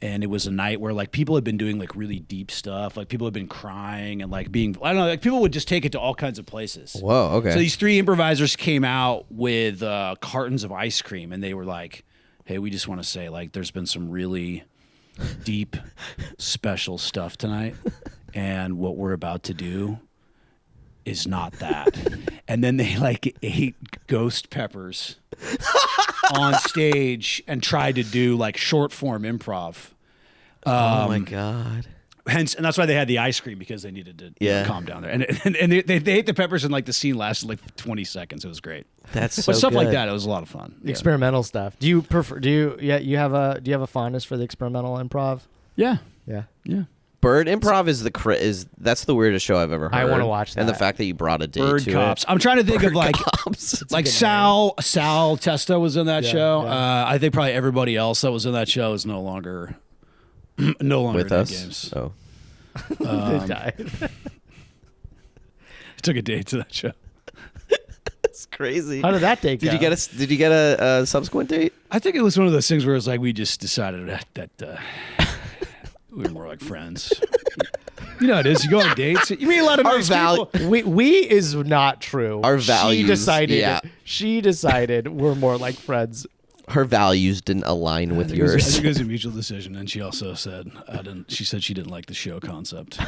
and it was a night where like people had been doing like really deep stuff. Like people had been crying and like being, I don't know, like people would just take it to all kinds of places. Whoa. Okay. So these 3 improvisers came out with cartons of ice cream, and they were like, "Hey, we just want to say like there's been some really deep, special stuff tonight, and what we're about to do is not that." And then they like ate ghost peppers on stage and tried to do like short form improv. Oh my god. Hence, and that's why they had the ice cream, because they needed to calm down there. And they ate the peppers, and like the scene lasted like 20 seconds. It was great. That's so But stuff like good. that, it was a lot of fun. Yeah. Experimental stuff. Do you prefer? Do you have a fondness for the experimental improv? Yeah. Yeah. Yeah. Bird Improv is that's the weirdest show I've ever heard. I wanna watch And the that. fact that you brought a date Bird to Cops. it. I'm trying to think of like Cops. like Sal Testa was in that Yeah, show. yeah. I think probably everybody else that was in that show is no longer with in us. Games. Oh. They died. I took a date to that show. That's crazy. How did that date Did go? you get a subsequent date? I think it was one of those things where it's like we just decided that we were more like friends. You know how it is. You go on dates. You meet a lot of Our nice val- people. We is not true. Our values, yeah. She decided we're more like friends. Her values didn't align with I yours. think it was a mutual decision, and she also said she said she didn't like the show concept.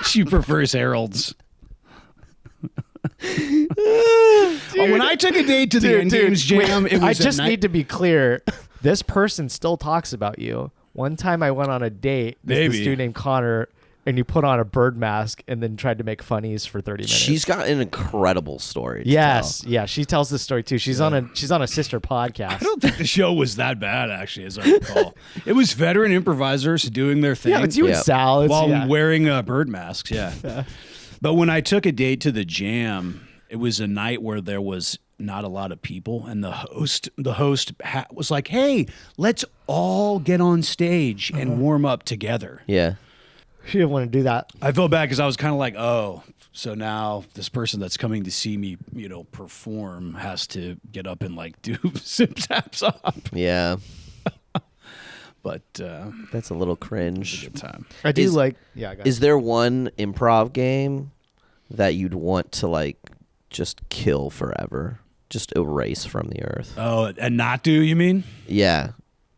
She prefers Harold's. But when I took a date to the Endgames Jam, it was I at just night- need to be clear. This person still talks about you. One time I went on a date with this Maybe. dude named Connor, and you put on a bird mask and then tried to make funnies for 30 minutes. She's got an incredible story. To yes, tell. yeah. She tells this story too. She's on a sister podcast. I don't think the show was that bad, actually, as I recall. It was veteran improvisers doing their thing. Yeah, it's you and Yeah. Sal. It's, while yeah. wearing bird masks, yeah. But when I took a date to the Jam, it was a night where there was not a lot of people, and the host was like, "Hey, let's all get on stage and warm up together." Yeah. She didn't want to do that. I felt bad because I was kind of like, "Oh, so now this person that's coming to see me, perform has to get up and like do zip taps up." Yeah. But That's a little cringe. good time. I do Is- like. Yeah. Go Is there one improv game that you'd want to like just kill forever? Just erase from the earth? Oh, and not do, you mean? Yeah.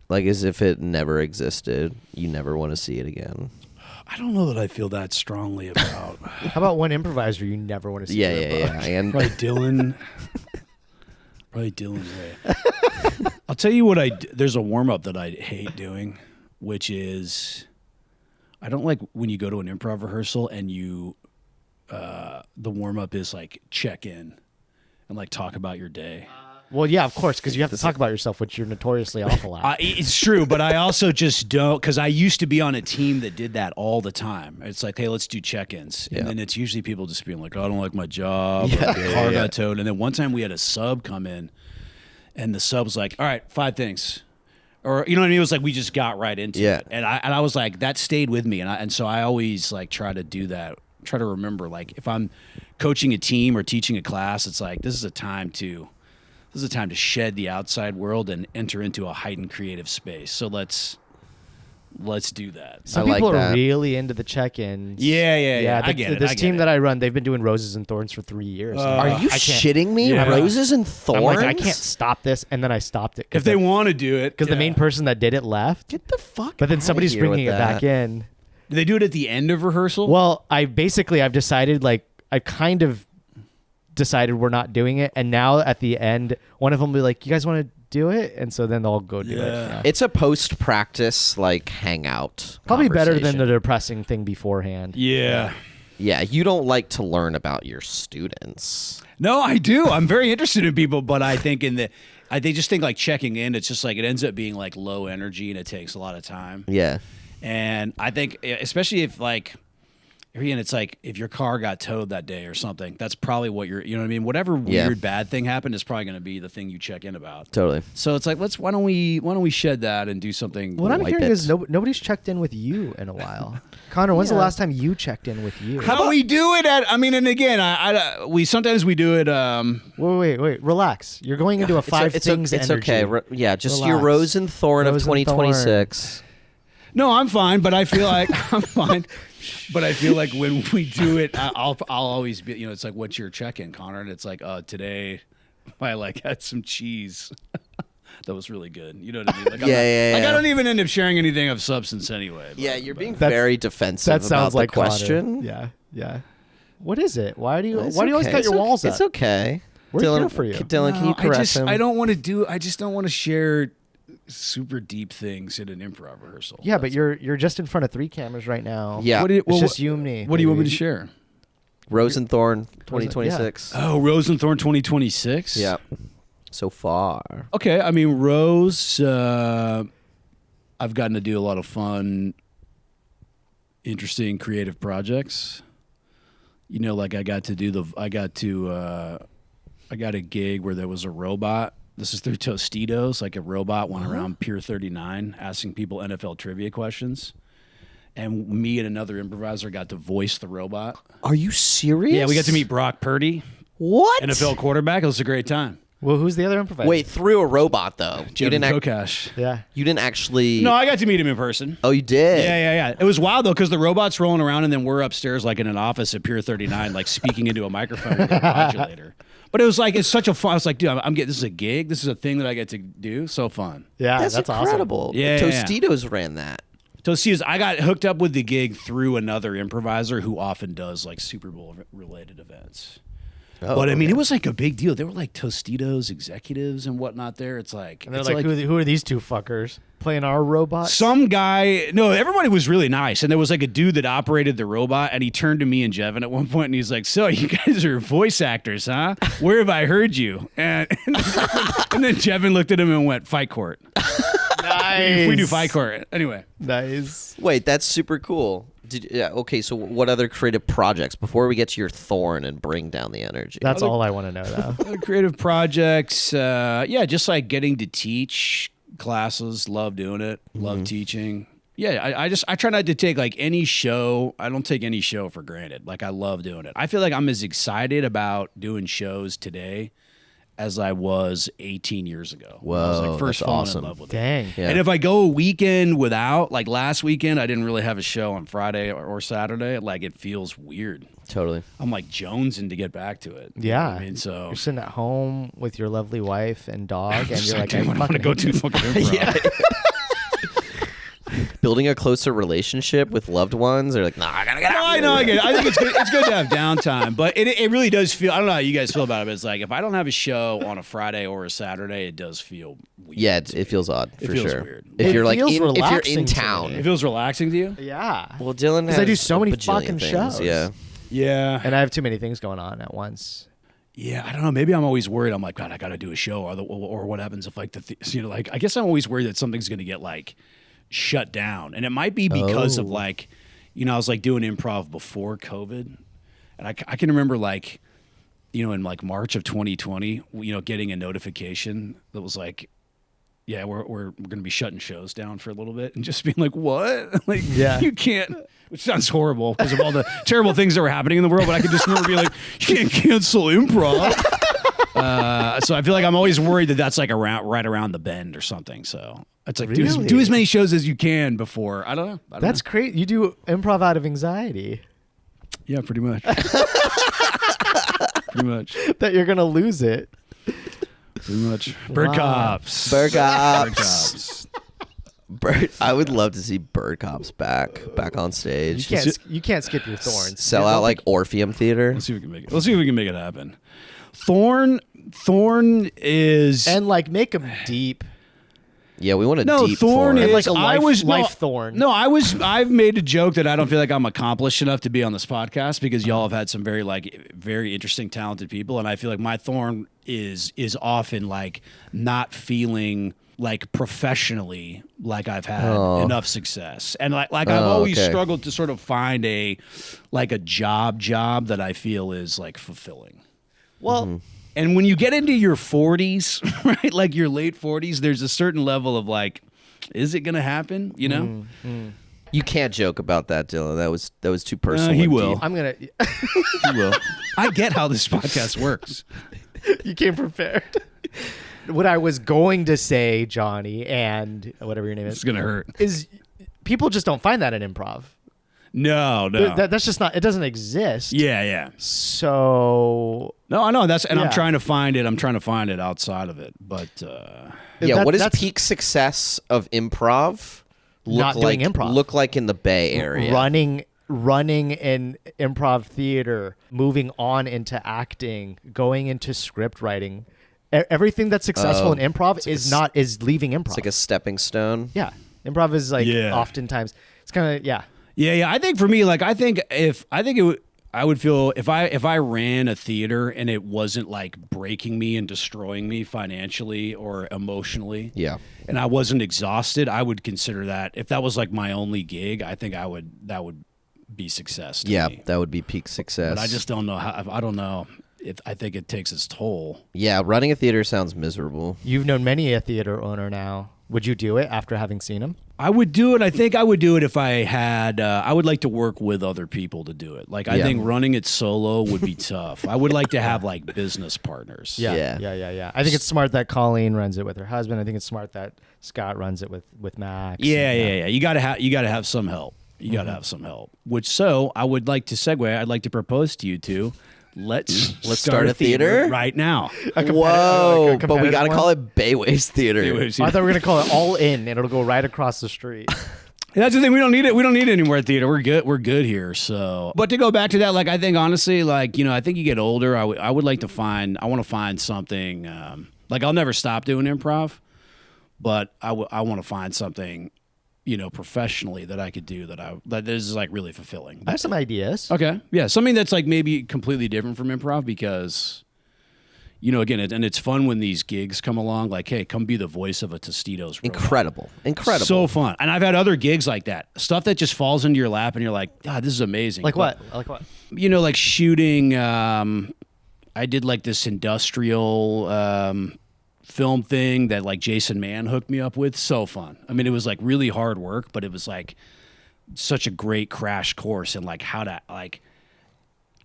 Like as if it never existed. You never want to see it again. I don't know that I feel that strongly about. How about one improviser you never want to see? Yeah, rip yeah, off? yeah. And Probably Dylan. Probably Dylan Ray. I'll tell you what there's a warm up that I hate doing, which is I don't like when you go to an improv rehearsal and the warm up is like check in and like talk about your day. Well, yeah, of course, because you have to talk about yourself, which you're notoriously awful at. It's true, but I also just don't, because I used to be on a team that did that all the time. It's like, hey, let's do check-ins. And Yeah. then it's usually people just being like, oh, I don't like my job. Yeah. Or the car got towed. And then one time we had a sub come in, and the sub was like, all right, 5 things. Or, you know what I mean? It was like we just got right into Yeah. it. And I was like, that stayed with me. And so I always like try to do that, try to remember, like if I'm coaching a team or teaching a class, it's like, this is a time to shed the outside world and enter into a heightened creative space. So let's let's do that. Some I like people are that. really into the check-ins. Yeah. the- I get it. This I get team it. that I run, they've been doing roses and thorns for 3 years. now. Are you I can't- shitting me? Yeah. Roses and I'm thorns? like, I can't stop this, and then I stopped it. If they want to do it, because the main person that did it left, Get the fuck but then outta somebody's here bringing with it that. back in. Do they do it at the end of rehearsal? Well, I've decided, like, I kind of decided we're not doing it, and now at the end, one of them will be like, "You guys want to do it?" And so then they'll go do it. Yeah. Yeah. It's a post-practice like hangout. Probably better than the conversation. depressing thing beforehand. Yeah. Yeah, you don't like to learn about your students. No, I do. I'm very interested in people, but I think they just think like checking in. It's just like it ends up being like low energy and it takes a lot of time. Yeah. And I think, especially if like, again, it's like if your car got towed that day or something, that's probably what you know what I mean? Whatever weird bad thing happened is probably going to be the thing you check in about. Totally. So it's like, why don't we shed that and do something? What I'm Wipe hearing it. is nobody's checked in with you in a while. Connor, when's the last time you checked in with you? How about we do it at? I mean, and again, we sometimes we do it. Wait, relax. You're going into a five things It's energy. okay. Yeah, just your Relax. rose and thorn of Rose and 2026. No, I'm fine, but I feel like I'm fine. But I feel like when we do it, I'll always be. It's like, what's your check-in, Connor? And it's like, today I like had some cheese. That was really good. You know what I mean? Like, Yeah. Like I don't even end up sharing anything of substance anyway. Yeah, you're being That's- very defensive That sounds about like the question. Connor. Yeah. What is it? Why do you It's always okay. cut your walls up? It's okay. We're Dylan, here for you. Dylan, can you caress him? I don't want to I just don't want to share super deep things in an improv rehearsal. Yeah, but you're just in front of 3 cameras right now. Yeah. It's just you and me. What do you want me baby. to share? Rose and thorn 2026. Oh, Rose and Thorn 2026. Yeah. So far. Okay, I mean Rose. I've gotten to do a lot of fun, interesting, creative projects. Like I got a gig where there was a robot. This is through Tostitos. Like a robot went around Pier 39 asking people NFL trivia questions. And me and another improviser got to voice the robot. Are you serious? Yeah, we got to meet Brock Purdy, What? NFL quarterback. It was a great time. Well, who's the other improviser? Wait, through a robot though. You Jevin didn't. Kokash. Yeah. You didn't actually. No, I got to meet him in person. Oh, you did. Yeah. It was wild though, because the robot's rolling around, and then we're upstairs, like in an office at Pier 39, like speaking into a microphone with a modulator. But it was like, it's such a fun. I was like, dude, I'm getting, this is a gig. This is a thing that I get to do. So fun. Yeah, That's incredible. Yeah, yeah, yeah. Tostitos ran that. Tostitos, I got hooked up with the gig through another improviser who often does like Super Bowl related events. Oh, But I mean, okay. it was like a big deal. There were like Tostitos executives and whatnot there. It's like, And they're it's like, who are these 2 fuckers playing our robot? some guy, no, everybody was really nice. And there was like a dude that operated the robot, and he turned to me and Jevin at one point and he's like, "So you guys are voice actors, huh? Where have I heard you?" And then Jevin looked at him and went, "Fight court." Nice. We do fight court. Anyway. Nice. Wait, that's super cool. Okay, so what other creative projects before we get to your thorn and bring down the energy? That's all I want to know, though. Other creative projects, just like getting to teach classes. Love doing it. Love teaching. Yeah, I try not to take like any show. I don't take any show for granted. Like I love doing it. I feel like I'm as excited about doing shows today as I was 18 years ago. When I was Whoa, like first that's falling awesome. in love with it. Dang. Yeah. And if I go a weekend without, like last weekend, I didn't really have a show on Friday or Saturday. Like it feels weird. Totally. I'm like jonesing to get back to it. You know Yeah. what I mean, so You're sitting at home with your lovely wife and dog, and you're like, I want to fucking go to fucking improv. Building a closer relationship with loved ones. They're like, nah, I gotta get out. I know, I get it. I think it's good. It's good to have downtime, but it really does feel. I don't know how you guys feel about it, but it's like if I don't have a show on a Friday or a Saturday, it does feel weird. Yeah, it feels odd It for feels sure. weird. If It you're like feels if you're relaxing in to town. me. It feels relaxing to you. Yeah. Well, Dylan 'Cause has I do so a many bajillion fucking things. shows. Yeah. Yeah, And I have too many things going on at once. yeah. I don't know. Maybe I'm always worried. I'm like, God, I got to do a show, or what happens if like like I guess I'm always worried that something's going to get like shut down, and it might be because of like, I was like doing improv before COVID, and I can remember like, in like March of 2020, getting a notification that was like, yeah, we're going to be shutting shows down for a little bit, and just being like, what? Like, Yeah. you can't. Which sounds horrible because of all the terrible things that were happening in the world, but I could just remember being like, you can't cancel improv. So I feel like I'm always worried that that's like right around the bend or something. So it's like Really? do as many shows as you can before. I don't know. That's great. You do improv out of anxiety Yeah, pretty much. Pretty much. that you're gonna lose it. Pretty much. Bird Wow. cops. Bird Bird cops. cops. I would love to see Bird Cops back on You stage. can't skip your thorns. Sell out like Orpheum Theater. Let's see if we can make it. Let's see if we can make it happen. Thorn is and like make them deep. Yeah, we want a no deep Thorn Thorn. is like a life no, thorn. No, I've made a joke that I don't feel like I'm accomplished enough to be on this podcast because y'all have had some very interesting, talented people, and I feel like my thorn is often like not feeling like professionally like I've had enough success, and like I've always struggled to sort of find a job that I feel is like fulfilling. Well, And when you get into your 40s, right, like your late 40s, there's a certain level of like, is it going to happen? You know? You can't joke about that, Dylan. That was too personal. He and will. deep. I'm gonna. He will. I get how this podcast works. You came prepared. What I was going to say, Johnny, and whatever your name It's is, going to hurt. is people just don't find that in improv. No. That's just not. It doesn't exist. Yeah. So No, I know. I'm Yeah. trying to find it. I'm trying to find it outside of it. But Yeah, what does that's peak success of improv Not doing improv. look like in the Bay Area? running in improv theater, moving on into acting, going into script writing. Everything that's successful in improv is leaving improv. It's like a stepping stone. yeah, improv is like Yeah. oftentimes it's kind of Yeah. I think for me, like, I would feel if I ran a theater and it wasn't like breaking me and destroying me financially or emotionally. Yeah. And I wasn't exhausted, I would consider that if that was like my only gig, I think that would be success to Yeah, me. that would be peak success. But I just don't know how. I don't know. I think it takes its toll. Yeah, running a theater sounds miserable. You've known many a theater owner now. Would you do it after having seen him? I would do it. I think I would do it if I had. I would like to work with other people to do it. Like I Yeah. think running it solo would be tough. I would like to have like business partners. Yeah. I think it's smart that Colleen runs it with her husband. I think it's smart that Scott runs it with Max. Yeah. You gotta have some help. You gotta have some help. So I would like to segue. I'd like to propose to you two. Let's start a theater right now. Whoa, a but we got to competitive call it Bayways Theater. Anyways, I thought we were gonna call it All In, and it'll go right across the street. That's the thing. We don't need it. We don't need any more theater. We're good. We're good here. So, but to go back to that, like I think honestly, like I think you get older. I would like to find. I want to find something. Like I'll never stop doing improv, but I want to find something, professionally that I could do that is like really fulfilling. I have some ideas. Okay, yeah, something that's like maybe completely different from improv because. Again, and it's fun when these gigs come along. Like, hey, come be the voice of a Tostitos robot. Incredible. So fun. And I've had other gigs like that. Stuff that just falls into your lap and you're like, God, this is amazing. Like what? Like what? Like shooting. I did like this industrial film thing that like Jason Mann hooked me up with. So fun. I mean, it was like really hard work, but it was like such a great crash course in like how to like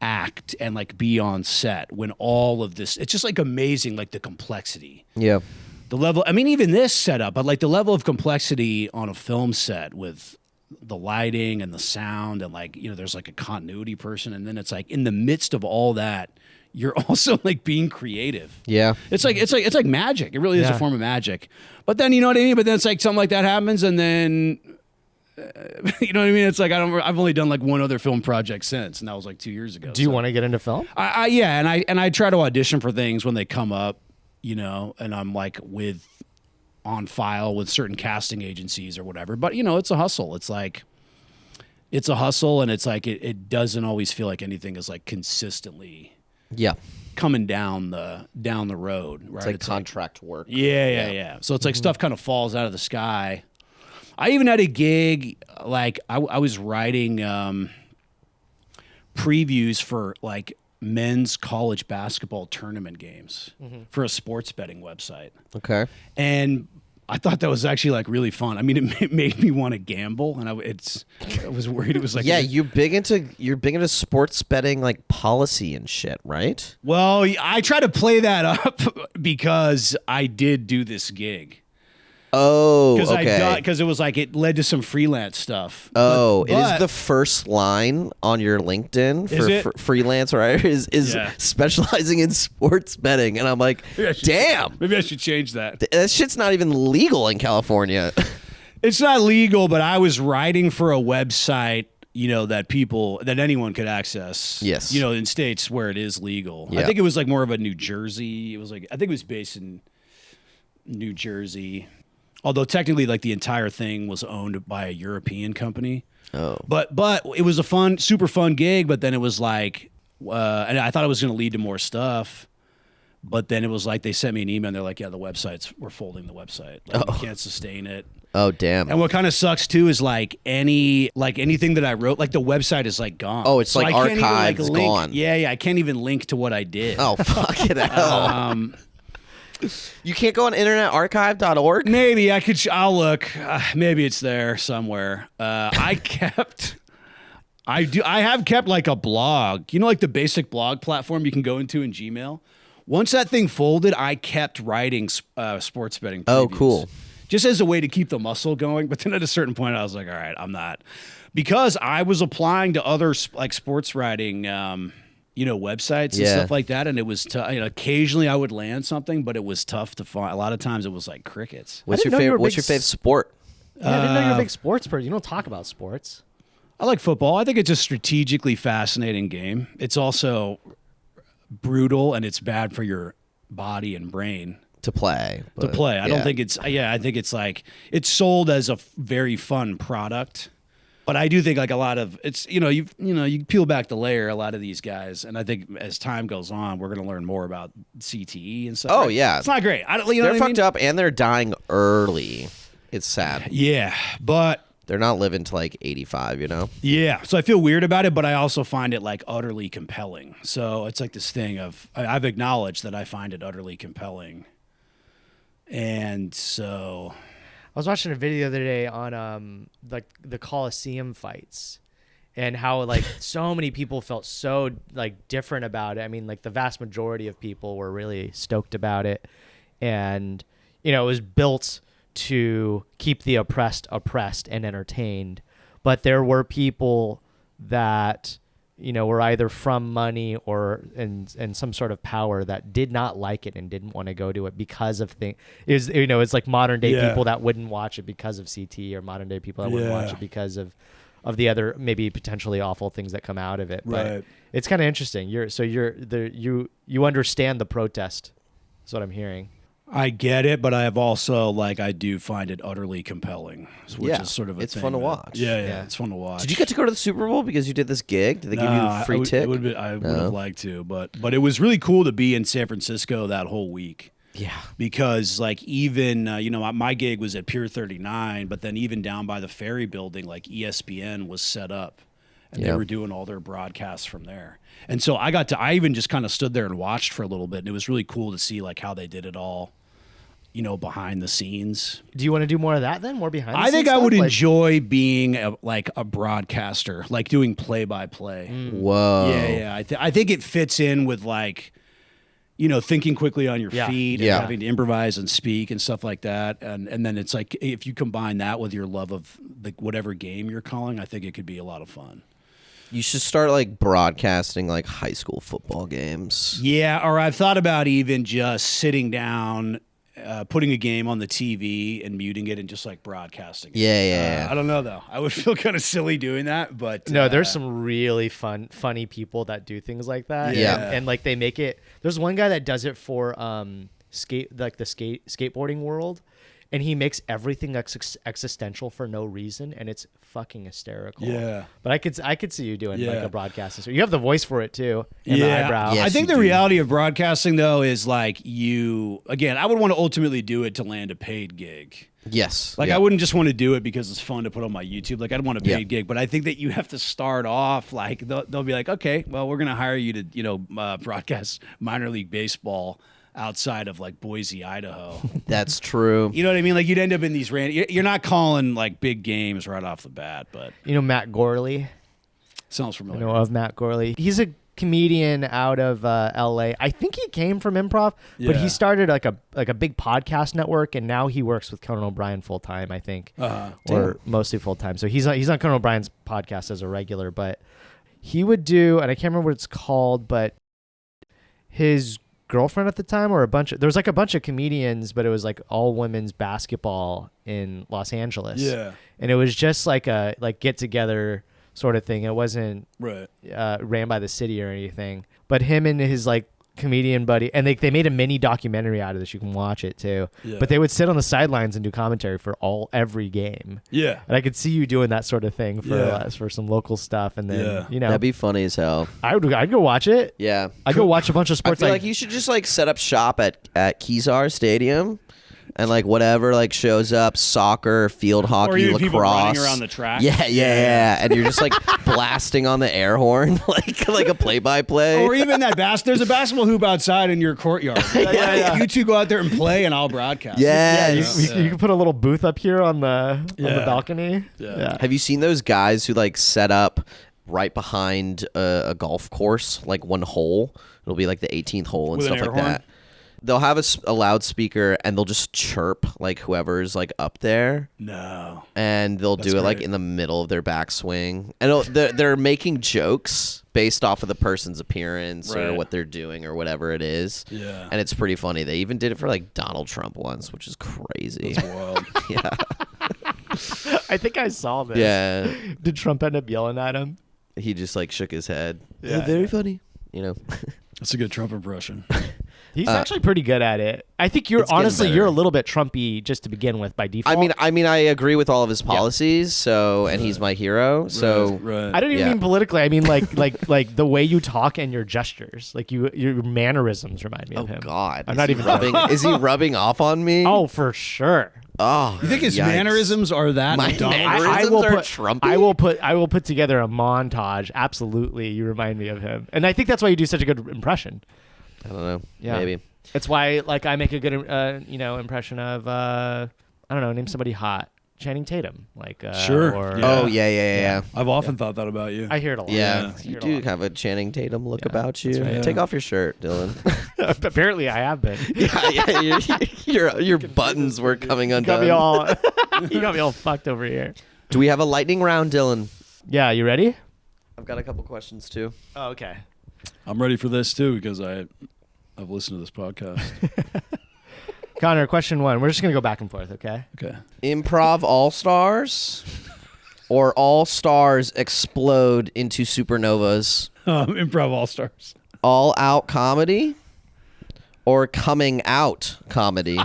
act and like be on set when all of this, it's just like amazing, like the complexity. Yeah. The level, I mean, even this setup, but like the level of complexity on a film set with the lighting and the sound and like, there's like a continuity person. And then it's like in the midst of all that, you're also like being creative. Yeah. It's like magic. It really is a form of magic. But then, you know what I mean? But then it's like something like that happens and then, you know what I mean? It's like I've only done like one other film project since, and that was like 2 years ago. Do you want to get into film? Yeah, and I try to audition for things when they come up, and I'm like on file with certain casting agencies or whatever. But it's a hustle. It's a hustle, and it's like it doesn't always feel like anything is like consistently coming down the road. Right? It's like contract work. Yeah. So it's like stuff kind of falls out of the sky. I even had a gig, like I was writing previews for like men's college basketball tournament games for a sports betting website. Okay. And I thought that was actually like really fun. I mean, it made me want to gamble, and I was worried it was like you're big into sports betting, like policy and shit, right? Well, I try to play that up because I did do this gig. Oh, okay. Because it was like it led to some freelance stuff. Oh, it is the first line on your LinkedIn for freelance writers is specializing in sports betting, and I'm like, damn. Maybe I should change that. That shit's not even legal in California. It's not legal, but I was writing for a website, that anyone could access. Yes. In states where it is legal. Yeah. I think it was like more of a New Jersey. I think it was based in New Jersey. Although technically, like the entire thing was owned by a European company. Oh, but it was a super fun gig. But then it was like, and I thought it was going to lead to more stuff. But then it was like they sent me an email and they're like, yeah, we're folding the website. Like, we can't sustain it. Oh, damn. And what kind of sucks too is like anything that I wrote, like the website is like gone. Oh, it's so like archived, it's gone. Yeah, I can't even link to what I did. Oh, fucking hell. You can't go on internetarchive.org? Maybe I'll look. Maybe it's there somewhere. I have kept like a blog. Like the basic blog platform you can go into in Gmail. Once that thing folded, I kept writing sports betting previews. Oh, cool. Just as a way to keep the muscle going. But then at a certain point, I was like, all right, I'm not. Because I was applying to other like sports writing websites and stuff like that, and it was occasionally I would land something, but it was tough to find. A lot of times it was like crickets. What's your favorite sport? Yeah, I didn't know you're a big sports person. You don't talk about sports. I like football. I think it's a strategically fascinating game. It's also brutal, and it's bad for your body and brain to play. I don't think it's. I think it's like it's sold as a very fun product. But I do think like a lot of it's you peel back the layer, a lot of these guys, and I think as time goes on, we're going to learn more about CTE and stuff. Oh yeah, it's not great. They're fucked up and they're dying early. It's sad. Yeah, but they're not living to like 85. Yeah, so I feel weird about it, but I also find it like utterly compelling. So it's like this thing of I've acknowledged that I find it utterly compelling, and so. I was watching a video the other day on like the Coliseum fights and how like so many people felt so like different about it. I mean, like the vast majority of people were really stoked about it. And, it was built to keep the oppressed and entertained. But there were people that, were either from money or and some sort of power that did not like it and didn't want to go to it because of things. It's like modern day people that wouldn't watch it because of CT, or modern day people that wouldn't watch it because of the other maybe potentially awful things that come out of it. But it's kind of interesting. You understand the protest. That's what I'm hearing. I get it, but I have also I do find it utterly compelling, which is sort of it's fun to watch. Yeah, it's fun to watch. Did you get to go to the Super Bowl because you did this gig? Did they give you a free ticket? I would have liked to, but it was really cool to be in San Francisco that whole week. Yeah, because even my gig was at Pier 39, but then even down by the Ferry Building, like ESPN was set up. And they were doing all their broadcasts from there. And so I even just kind of stood there and watched for a little bit. And it was really cool to see how they did it all, behind the scenes. Do you want to do more of that then? More behind the scenes? I think I would enjoy being a broadcaster, doing play-by-play. Whoa. Yeah. I think it fits in with thinking quickly on your feet and having to improvise and speak and stuff like that. And then it's like, if you combine that with your love of whatever game you're calling, I think it could be a lot of fun. You should start broadcasting high school football games. Yeah, or I've thought about even just sitting down, putting a game on the TV and muting it and just broadcasting it. Yeah. I don't know though. I would feel kind of silly doing that, but no, there's some really funny people that do things like that. Yeah. And they make it. There's one guy that does it for skateboarding world. And he makes everything existential for no reason, and it's fucking hysterical. Yeah. But I could see you doing a broadcast. So you have the voice for it too, and the eyebrow. Yes, I think the reality of broadcasting though is I would want to ultimately do it to land a paid gig. Yes. I wouldn't just want to do it because it's fun to put on my YouTube. I'd want a paid gig, but I think that you have to start off they'll be like, okay, well, we're gonna hire you to broadcast minor league baseball. outside of like Boise, Idaho. That's true. You know what I mean? Like you'd end up in these random. You're not calling like big games right off the bat, but You know Matt Gorley? sounds I familiar. know of Matt Gorley. He's a comedian out of L.A. I think he came from improv, but Yeah. he started like a big podcast network, and now he works with Conan O'Brien full time, I think, or mostly full time. So he's on Conan O'Brien's podcast as a regular, but he would do, and I can't remember what it's called, but his girlfriend at the time, or there was like a bunch of comedians, but it was like all women's basketball in Los Angeles. Yeah. And it was just like a get together sort of thing. It wasn't Right. ran by the city or anything, but him and his like comedian buddy, and they made a mini documentary out of this. You can watch it too. Yeah. But they would sit on the sidelines and do commentary for every game. Yeah. And I could see you doing that sort of thing for Yeah. For some local stuff, and then Yeah. you know That'd be funny as hell. I'd go watch it. Yeah. I'd go watch a bunch of I sports. feel like you should just like set up shop at Kezar Stadium, and like whatever like shows up, soccer, field hockey, even lacrosse, people running around the track. Yeah. And you're just like blasting on the air horn, like a play-by-play. Or even that there's a basketball hoop outside in your courtyard. Yeah. You two go out there and play, and I'll broadcast. Yeah. you can put a little booth up here on the Yeah. balcony. Yeah. Have you seen those guys who like set up right behind a golf course, like one hole? It'll be like the 18th hole and With an stuff air like horn? that. They'll have a loudspeaker and they'll just chirp like whoever's like up there. No. And they'll That's do it like great. in the middle of their backswing, and they're making jokes based off of the person's appearance or Right. what they're doing or whatever it is. Yeah. And it's pretty funny. They even did it for like Donald Trump once, which is crazy. That's wild. Yeah, I think I saw this. yeah. Did Trump end up yelling at him? He just like shook his head. Yeah, Very funny. You know. That's a good Trump impression. He's actually pretty good at it. I think It's getting honestly better. you're a little bit Trumpy just to begin with by default. I mean, I agree with all of his policies. So, and he's my hero. So, right. I don't even Yeah. mean politically. I mean like the way you talk and your gestures, like your mannerisms remind me oh of him. God, I'm Is not he even rubbing. Is he rubbing off on me? Oh, for sure. oh. You think his yikes. mannerisms are that? My like Donald mannerisms Trump? I will are put Trumpy? I will put together a montage. Absolutely, you remind me of him, and I think that's why you do such a good impression. I don't know. Yeah. Maybe. It's why like I make a good impression of I don't know, name somebody hot. Channing Tatum, like Sure. Or, Yeah. Oh yeah. I've often thought that about you. I hear it a lot. Yeah, I hear you it a do lot. have a Channing Tatum look Yeah, about you. that's right. Take off your shirt, Dylan. Apparently, I have been. yeah, your buttons were coming You got undone. me all. You got me all fucked over here. Do we have a lightning round, Dylan? Yeah, you ready? I've got a couple questions too. Oh, okay. I'm ready for this too because I've listened to this podcast. Connor, question one. We're just gonna go back and forth, okay? Okay. Improv All Stars, or All Stars explode into supernovas? Improv All Stars. All Out Comedy, or Coming Out Comedy?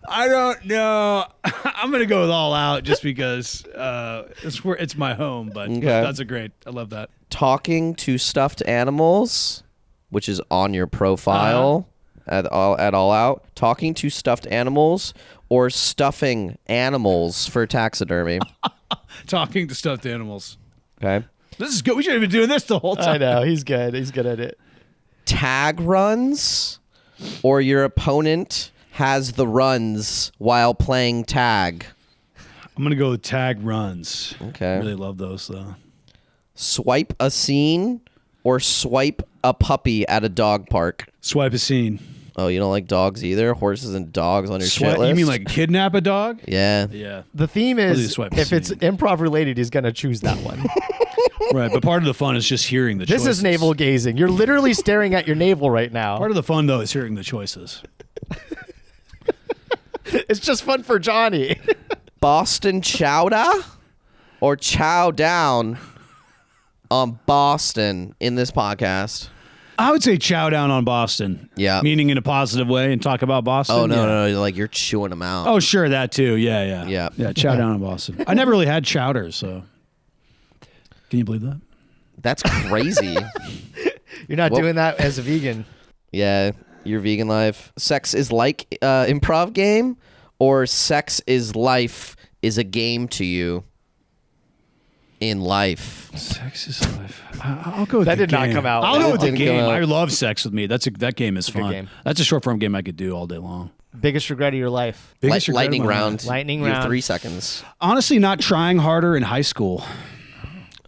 I don't know. I'm gonna go with All Out just because it's my home. But Okay. that's a great. I love that. Talking to stuffed animals, which is on your profile at all out. Talking to stuffed animals or stuffing animals for taxidermy. Talking to stuffed animals. Okay. This is good. We should have been doing this the whole I time. know he's good. He's good at it. Tag runs, or your opponent has the runs while playing tag. I'm gonna go with tag runs. Okay. I really love those though. Swipe a scene or swipe a puppy at a dog park. Swipe a scene. Oh, you don't like dogs either? Horses and dogs on your shit Swipe. list? You mean like kidnap a dog? Yeah. Yeah. The theme do is swipe if it's scene. improv related, he's gonna choose that one. Right. But part of the fun is just hearing the This choices. is navel gazing. You're literally staring at your navel right now. Part of the fun though is hearing the choices. It's just fun for Johnny. Boston chowder or chow down on Boston in this podcast? I would say chow down on Boston. Yeah. Meaning in a positive way and talk about Boston. Oh, no, Yeah. no, like you're chewing them out. Oh, sure, that too. Yeah, yeah. Yeah. Yeah, chow down on Boston. I never really had chowder, so. Can you believe that? That's crazy. You're not Well- doing that as a vegan. Yeah, your vegan life. Sex is like improv game, or sex is life is a game to you? in life? Sex is life. I'll go with That the did not game. come out. I'll go with the Didn't come game. out. I love Sex with Me. That game is fun. game. That's a short form game I could do all day long. Biggest regret of your life? Biggest regret of Lightning my round. life. Lightning You have round. 3 seconds. Honestly, not trying harder in high school.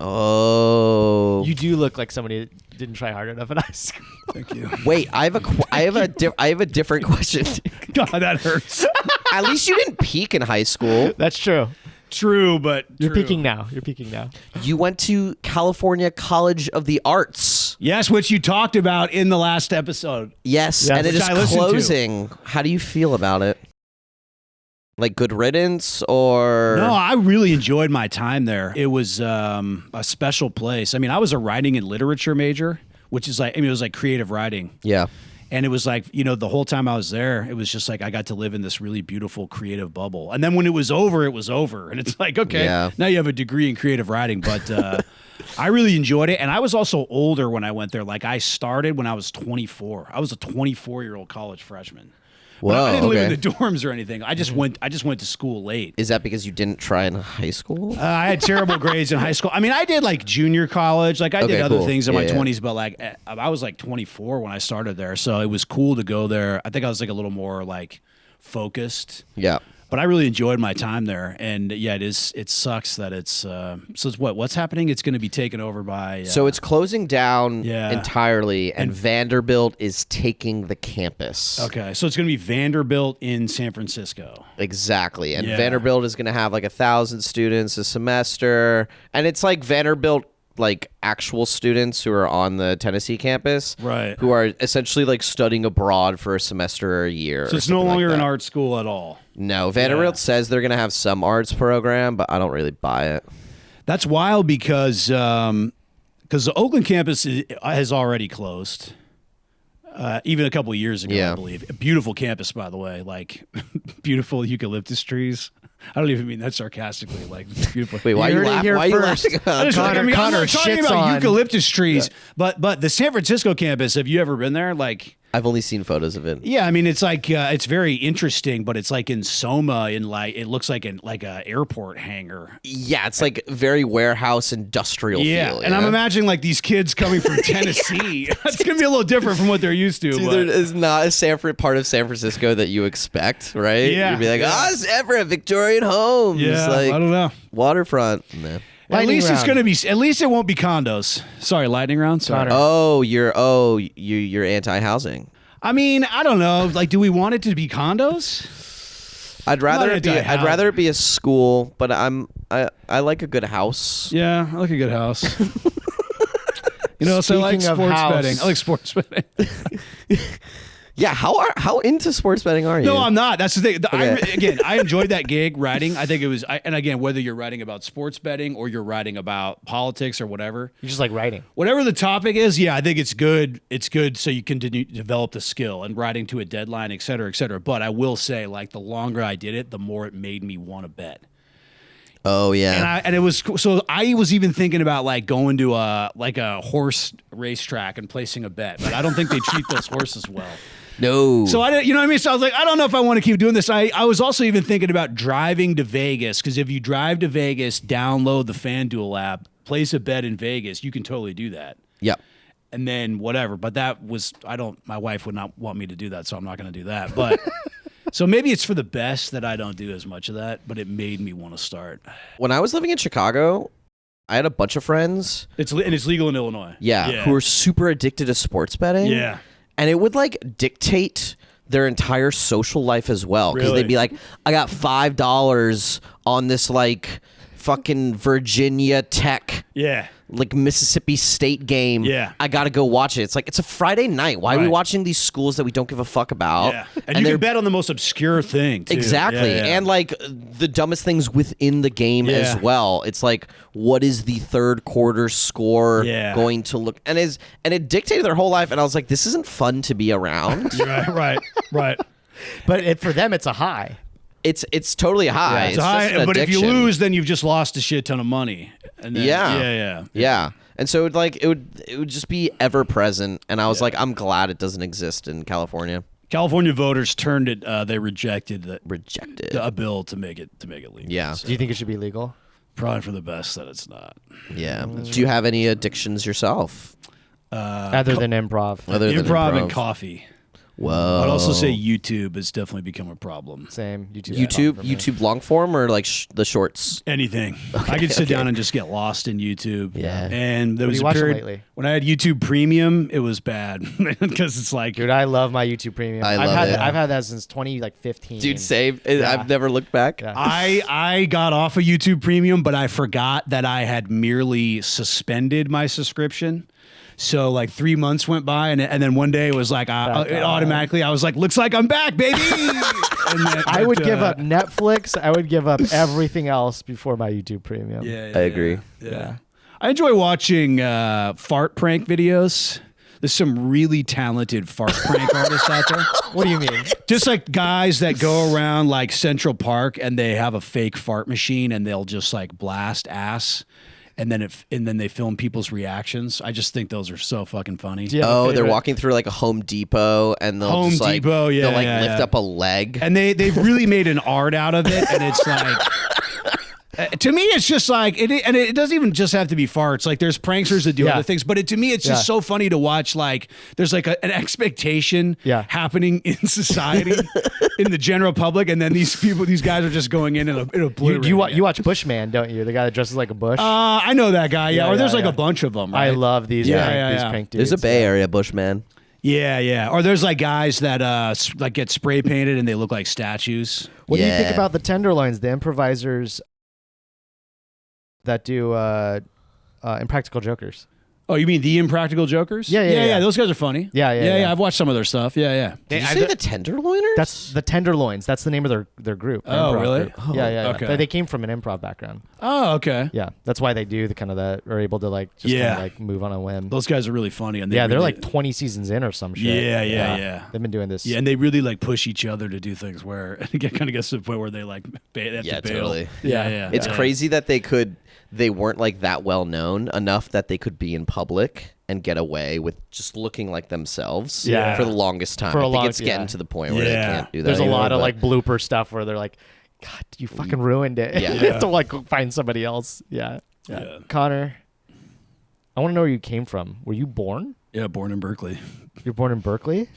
Oh. You do look like somebody that didn't try hard enough in high school. Thank you. Wait, I have a different question. God, that hurts. At least you didn't peak in high school. That's true. True, but You're true. peaking now. You're peaking now. You went to California College of the Arts. Yes, which you talked about in the last episode. Yes, Yeah, and it which is I listened to. closing. How do you feel about it? Like good riddance or No, I really enjoyed my time there. It was a special place. I mean, I was a writing and literature major, which is like, I mean, it was like creative writing. Yeah. And it was like, you know, the whole time I was there, it was just like I got to live in this really beautiful creative bubble. And then when it was over, it was over. And it's like, okay, Yeah. now you have a degree in creative writing. But I really enjoyed it. And I was also older when I went there. Like I started when I was 24. I was a 24-year-old college freshman. But Whoa, I didn't live okay. in the dorms or anything. I just went to school late. Is that because you didn't try in high school? I had terrible grades in high school. I mean, I did like junior college. Like I did Okay, other cool. things in my Yeah, yeah. 20s, but like I was like 24 when I started there. So it was cool to go there. I think I was like a little more like focused. Yeah. But I really enjoyed my time there. And yeah, it sucks that it's so it's what's happening? It's going to be taken over by So it's closing down Yeah. entirely, and Vanderbilt is taking the campus. okay. So it's going to be Vanderbilt in San Francisco. Exactly. And Yeah. Vanderbilt is going to have like 1,000 students a semester. And it's like Vanderbilt, like actual students who are on the Tennessee campus. Right. Who are essentially like studying abroad for a semester or a year. So or it's no something like longer an that. art school at all. No, Vanderbilt says they're going to have some arts program, but I don't really buy it. That's wild because the Oakland campus has already closed. Even a couple of years ago, Yeah. I believe. A beautiful campus, by the way. Like beautiful eucalyptus trees. I don't even mean that sarcastically. Like beautiful. Wait, why You are you heard it laughing? here Why are you first. laughing? I just- I mean, I'm Connor not talking shits about on- eucalyptus trees, but the San Francisco campus. Have you ever been there? Like, I've only seen photos of it. yeah, I mean, it's like it's very interesting, but it's like in Soma, in like it looks like a airport hangar. Yeah, it's like very warehouse industrial Yeah, feel. and I'm imagining like these kids coming from Tennessee. That's gonna be a little different from what they're used to. See, but- there is not a part of San Francisco that you expect, right? Yeah, You'd be like, yeah. Everett, Victorian homes, yeah, like I don't know. waterfront. Nah. At Lightning least it's round. gonna be. At least it won't be condos. Sorry, lightning round. Sorry. Connor. You're anti-housing. I mean, I don't know. Like, do we want it to be condos? I'd rather Not it be. I'd anti-housing. rather it be a school, but I like a good house. Yeah, I like a good house. You know, so I like Speaking of sports house. betting. I like sports betting. Yeah, how into sports betting are you? No, I'm not. That's the thing. Okay. I enjoyed that gig writing. I think it was, and again, whether you're writing about sports betting or you're writing about politics or whatever, You just like writing. whatever the topic is, yeah, I think it's good. It's good so you continue to develop the skill and writing to a deadline, et cetera, et cetera. But I will say, like, the longer I did it, the more it made me want to bet. Oh yeah. And it was so I was even thinking about like going to a horse racetrack and placing a bet, but I don't think they treat those horses well. no. So I didn't, you know what I mean? So I was like, I don't know if I want to keep doing this. I was also even thinking about driving to Vegas, because if you drive to Vegas, download the FanDuel app, place a bet in Vegas, you can totally do that. Yep. And then whatever. But that was my wife would not want me to do that, so I'm not going to do that. But so maybe it's for the best that I don't do as much of that, but it made me want to start. When I was living in Chicago, I had a bunch of friends. It's legal in Illinois. Yeah, who were super addicted to sports betting. Yeah. And it would like dictate their entire social life as well. Because Really? they'd be like, I got $5 on this like fucking Virginia Tech, Yeah. like Mississippi State game. Yeah. I got to go watch it. It's like, it's a Friday night. Why are we Right. watching these schools that we don't give a fuck about? Yeah. And you they're can bet on the most obscure thing, too. Exactly. Yeah, yeah. And like the dumbest things within the game as Yeah. well. It's like, what is the third quarter score Yeah. going to look, and it dictated their whole life. And I was like, this isn't fun to be around. right. But For them, it's a high. it's totally high. It's high, just an but if you addiction. lose, then you've just lost a shit ton of money. And then, Yeah. yeah. And so it would just be ever present. And I was like, I'm glad it doesn't exist in California. California voters turned it. They rejected Rejected. a bill to make it legal. Yeah. Do you think it should be legal? Probably for the best that it's not. Yeah. Do you have any addictions yourself? Other than improv. Improv and coffee. Whoa. I'd also say YouTube has definitely become a problem. Same. YouTube long form or like the shorts? Anything. I could sit down and just get lost in YouTube. Yeah. And there What was are you a watching period lately? when I had YouTube Premium, it was bad because it's like, Dude, I love my YouTube Premium. I love it. I've had that since 2015. Dude, same. Yeah. I've never looked back. Yeah. I got off of YouTube Premium, but I forgot that I had merely suspended my subscription. So like 3 months went by, and then one day it was like it automatically. I was like, "Looks like I'm back, baby." I would give up Netflix. I would give up everything else before my YouTube Premium. Yeah, I agree. Yeah. I enjoy watching fart prank videos. There's some really talented fart prank artists out there. What do you mean? Just like guys that go around like Central Park and they have a fake fart machine and they'll just like blast ass. And then they film people's reactions. I just think those are so fucking funny. Oh, they're walking through like a Home Depot and they'll just like they'll like lift up a leg. And they've really made an art out of it, and it's like to me, it's just like it doesn't even just have to be farts. Like there's pranksters that do other things, but to me, it's just so funny to watch. Like there's like an expectation happening in society, in the general public, and then these guys are just going in a blue. You watch Bushman, don't you? The guy that dresses like a bush. I know that guy. Yeah, or there's like a bunch of them. Right? I love these. These prank dudes. There's a Bay Area Bushman. Yeah. Or there's like guys that like get spray painted and they look like statues. What do you think about the Tenderloins, the improvisers that do Impractical Jokers? Oh, you mean the Impractical Jokers? Yeah. Those guys are funny. Yeah. I've watched some of their stuff. Yeah. Did you say the Tenderloiners? That's the Tenderloins. That's the name of their group. Their Oh, improv really? group. Yeah. Okay. They came from an improv background. Oh, okay. Yeah, that's why they do the kind of that are able to like just kind of like move on a whim. Those guys are really funny, and they're like 20 seasons in or some shit. Yeah. They've been doing this. Yeah, and they really like push each other to do things where it kind of gets to the point where they like they have to bail. Totally. Yeah. It's crazy that they weren't like that well known enough that they could be in public and get away with just looking like themselves for the longest time. I think it's getting to the point where they can't do that. There's anymore, a lot of like blooper stuff where they're like, God, you fucking ruined it. Yeah. They have to like find somebody else. Yeah. Connor, I want to know where you came from. Were you born? Yeah, born in Berkeley. You're born in Berkeley?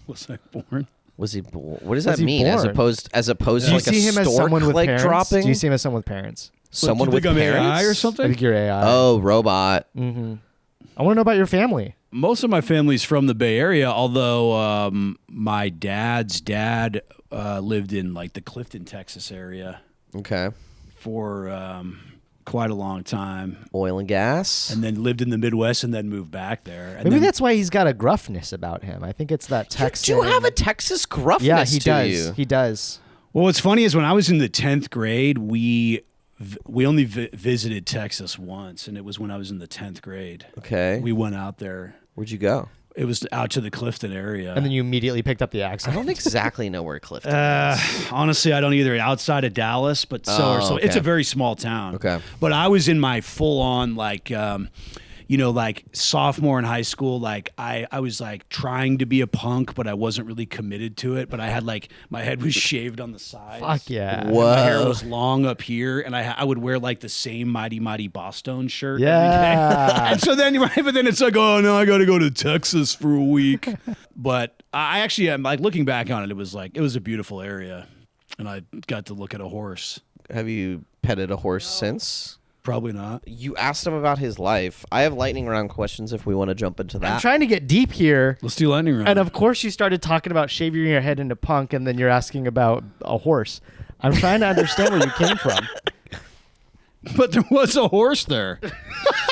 Was I born? Was he? What does that he mean? born? As opposed Do to you like see a him as stork someone with like parents? dropping? Do you see him as someone with parents? Someone do you with think I'm parents AI or I something? think you're AI. Oh, robot. Mm-hmm. I want to know about your family. Most of my family's from the Bay Area, although my dad's dad lived in like the Clifton, Texas area Okay. for quite a long time, Oil and gas. and then lived in the Midwest, and then moved back there. And Maybe then, that's why he's got a gruffness about him. I think it's that Texan. You do have a Texas gruffness Yeah, he to does. you. He does. well, what's funny is when I was in the 10th grade, we only visited Texas once, and it was when I was in the 10th grade. Okay. We went out there. Where'd you go? It was out to the Clifton area. And then you immediately picked up the I accent. don't exactly know where Clifton is. Honestly, I don't either. Outside of Dallas, but so okay. it's a very small town. Okay. But I was in my full on like like sophomore in high school, like I was like trying to be a punk, but I wasn't really committed to it. But I had like my head was shaved on the sides. Fuck yeah. Whoa. My hair was long up here, and I would wear like the same Mighty Mighty Boston shirt. Yeah. Every day. And so then, but then it's like, oh no, I got to go to Texas for a week. But I actually am like looking back on it. It was a beautiful area, and I got to look at a horse. Have you petted a horse since? Probably not. You asked him about his life. I have lightning round questions if we want to jump into that. I'm trying to get deep here. Let's do lightning round. And of course, you started talking about shaving your head into punk, and then you're asking about a horse. I'm trying to understand where you came from. But there was a horse there.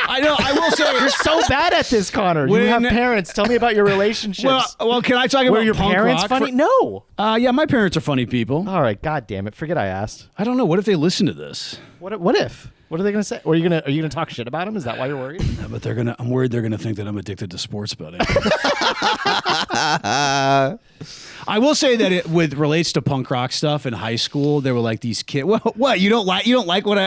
I know. I will say You're so bad at this, Connor. You When- have parents. Tell me about your relationships. well, can I talk about Were your punk parents rock funny? No. Yeah, my parents are funny people. All right. God damn it. Forget I asked. I don't know. What if they listen to this? What if? What are they gonna say? Or are you gonna talk shit about them? Is that why you're worried? Yeah, but I'm worried they're gonna think that I'm addicted to sports betting. I will say that it relates to punk rock stuff in high school. There were like these kids. What you don't like what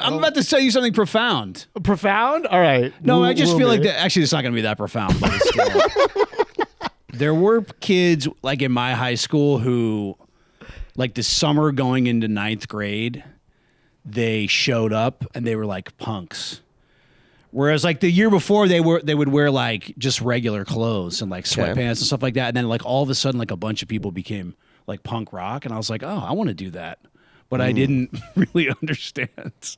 I'm about to tell you something profound. Profound? All right. No, I just Will feel like be. that. Actually, it's not going to be that profound. But it's still, there were kids like in my high school who, like the summer going into 9th grade, they showed up and they were like punks. Whereas like the year before they would wear like just regular clothes and like sweatpants and stuff like that. And then like all of a sudden like a bunch of people became like punk rock. And I was like, oh, I want to do that. But I didn't really understand.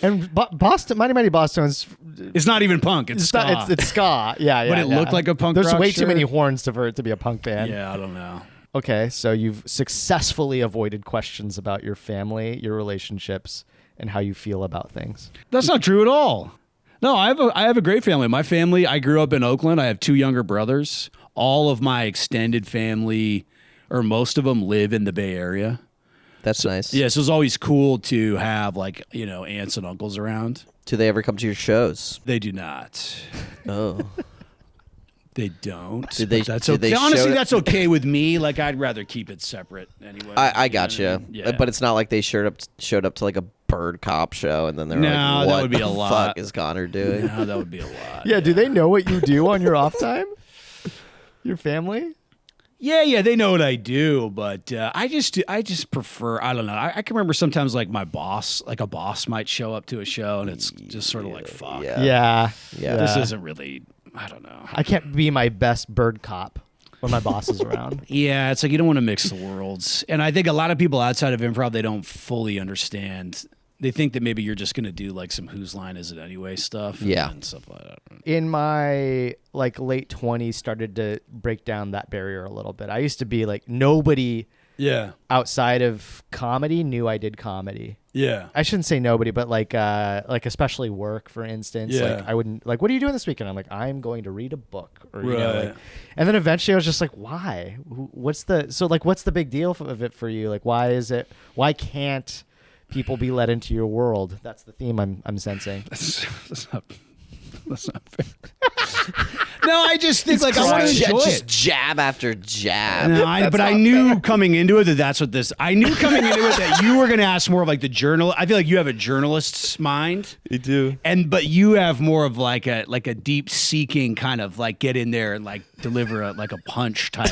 And Boston, Mighty Mighty Boston's. It's not even punk. It's ska. It's ska. Yeah. But it looked like a punk There's rock way too shirt. many horns for it to be a punk band. Yeah, I don't know. Okay, so you've successfully avoided questions about your family, your relationships, and how you feel about things. That's not true at all. No, I have a great family. My family, I grew up in Oakland. I have 2 younger brothers. All of my extended family, or most of them, live in the Bay Area. That's nice. Yeah, so it's always cool to have like, aunts and uncles around. Do they ever come to your shows? They do not. Oh. They don't. Did they? That's did okay. they Honestly, show that's okay with me. Like, I'd rather keep it separate anyway. I You know gotcha. what I mean? Yeah. But it's not like they showed up to like a bird cop show and then they're No, like, that what would be the a lot. fuck is Conor doing? No, that would be a lot. Yeah, do they know what you do on your off time? Your family? Yeah, they know what I do, but I just prefer. I don't know. I can remember sometimes like my boss, like a boss, might show up to a show, and it's just sort of like, fuck. Yeah. Yeah. This isn't really. I don't know. I can't be my best bird cop when my boss is around. Yeah, it's like you don't want to mix the worlds, and I think a lot of people outside of improv, they don't fully understand. They think that maybe you're just going to do like some whose line is it anyway stuff, and stuff like that. In my like late 20s, started to break down that barrier a little bit. I used to be like, nobody outside of comedy knew I did comedy. Yeah. I shouldn't say nobody, but like especially work, for instance. Yeah. Like I wouldn't like, what are you doing this weekend? I'm like, I'm going to read a book, or you know, Right. like, and then eventually I was just like, why? What's the big deal of it for you? Like, why can't people be let into your world? That's the theme I'm sensing. That's not fair. No, I just think like I want to enjoy just it. jab after jab. No, I knew coming into it I knew coming into it that you were going to ask more of like the journal. I feel like you have a journalist's mind. You do. But you have more of like a deep seeking kind of like get in there and like deliver a punch type.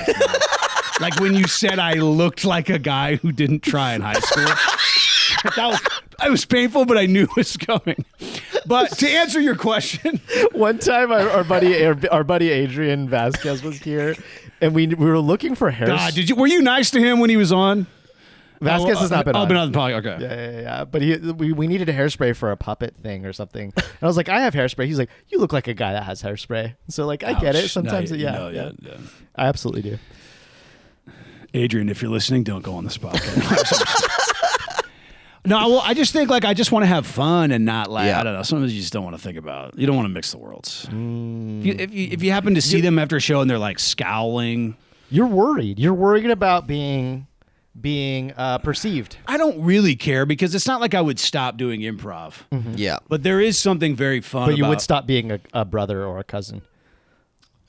Like when you said I looked like a guy who didn't try in high school. It was painful, but I knew it was coming. But to answer your question, One time, our buddy Adrian Vasquez was here, and we were looking for hair. God, were you nice to him when he was on? Vasquez has not been on. been on the podcast. Okay. Yeah. But we needed a hairspray for a puppet thing or something. And I was like, I have hairspray. He's like, you look like a guy that has hairspray. So like, I get it. Sometimes, yeah. I absolutely do. Adrian, if you're listening, don't go on the spot. No, well, I just think like I just want to have fun and not like I don't know. Sometimes you just don't want to think about. You don't want to mix the worlds. If you happen to see them after a show and they're like scowling, You're worried. You're worried about being perceived. I don't really care because it's not like I would stop doing improv. Yeah. But there is something very fun. But you about, would stop being a brother or a cousin.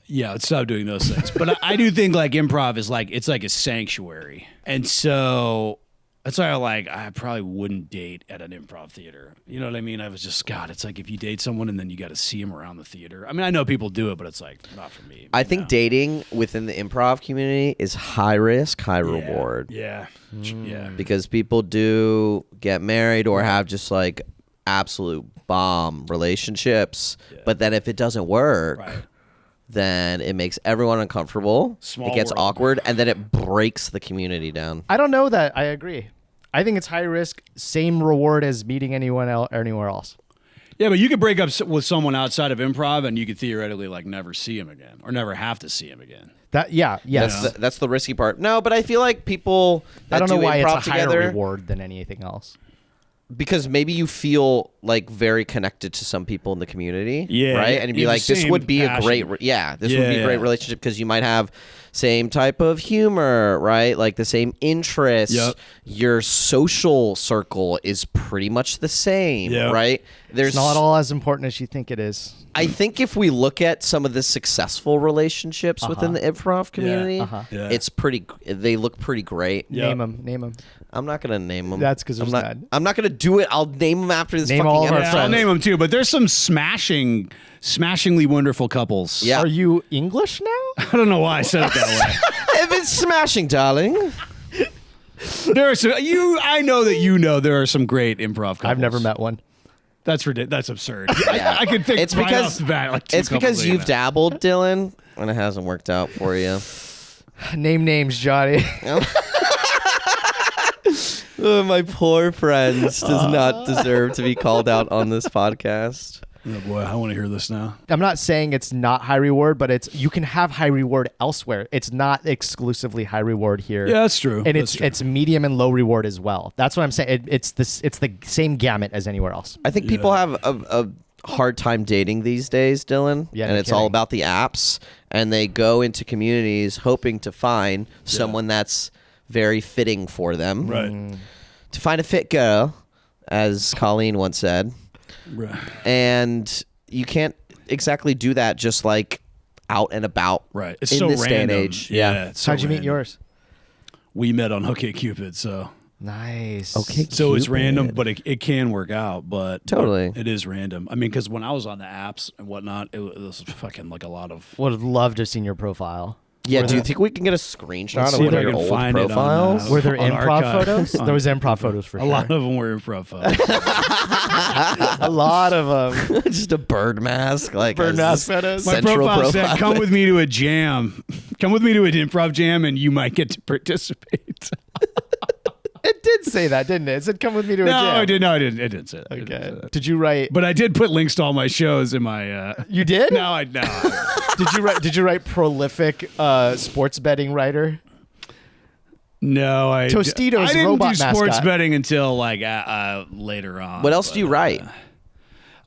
Yeah, I'd stop doing those things. But I do think like improv is like it's like a sanctuary, and so. That's why I probably wouldn't date at an improv theater. You know what I mean? I was just, God, it's like if you date someone and then you got to see them around the theater. I mean, I know people do it, but it's like not for me. I think dating within the improv community is high risk, high reward. Yeah. Yeah. Because people do get married or have just like absolute bomb relationships. Yeah. But then if it doesn't work, then it makes everyone uncomfortable. Small it gets world. awkward, and then it breaks the community down. I don't know that I agree. I think it's high risk, same reward as meeting anyone anywhere else. Yeah, but you could break up with someone outside of improv, and you could theoretically like never see him again, or never have to see him again. Yes. That's the risky part. No, but I feel like people that I don't know do why improv it's a higher together, reward than anything else. because maybe you feel like very connected to some people in the community, Yeah, right? yeah, And you'd you be have like, the this same would be passion. a great, this Yeah, would be a great yeah. relationship because you might have same type of humor, right? Like the same interests. Yep. Your social circle is pretty much the same, Yep. right? It's not all as important as you think it is. I think if we look at some of the successful relationships within the improv community, Yeah. it's pretty. They look pretty great. Yep. Name them. I'm not gonna name them. That's 'cause there's I'm none. I'm not gonna do it. I'll name them after this Name fucking all of our episode. Yeah, I'll friends. name them too, but there's some smashingly wonderful couples. Yeah. Are you English now? I don't know why I said it that way. If it's smashing, darling. There are some, I know that there are some great improv couples. I've never met one. That's ridiculous. That's absurd. Yeah. I could think It's right because- off the bat, like two It's because couples you've that. dabbled, Dylan, and it hasn't worked out for you. Name names, Johnny. Oh, my poor friends does not deserve to be called out on this podcast. Oh boy, I want to hear this now. I'm not saying it's not high reward, but you can have high reward elsewhere. It's not exclusively high reward here. Yeah, that's true. And That's true. it's medium and low reward as well. That's what I'm saying. It's the same gamut as anywhere else. I think people have a hard time dating these days, Dylan. Yeah, and no it's all kidding. about the apps. And they go into communities hoping to find someone that's very fitting for them. right. To find a fit girl, as Colleen once said. Right. And you can't exactly do that just like out and about. Right. It's in so this random. day and age. Yeah. It's so How'd you meet random. yours? We met on OkCupid, so Nice. Okay. so it's Cupid. random, but it can work out. But Totally. it is random. I mean, because when I was on the apps and whatnot, it was fucking like a lot of. Would have loved to have seen your profile. Yeah, Were do you there- think we can get a screenshot Let's of see one if of I your can old find it on, profiles? Were there on improv archive. photos? There was improv photos for A sure. lot of them were improv photos. A lot of them. Just a bird mask, like Bird as mask this photos. My central profile said, profile. "Come with me to a jam. Come with me to an improv jam, and you might get to participate." It did say that, didn't it? It said, "Come with me to a No, jam." I did. No, I didn't. It didn't say that. It didn't say Okay. that. Did you write? But I did put links to all my shows in my. You did? No, I no. Did you write prolific sports betting writer? No, I Tostitos I didn't robot do sports mascot. betting until like later on. What else do you but, write?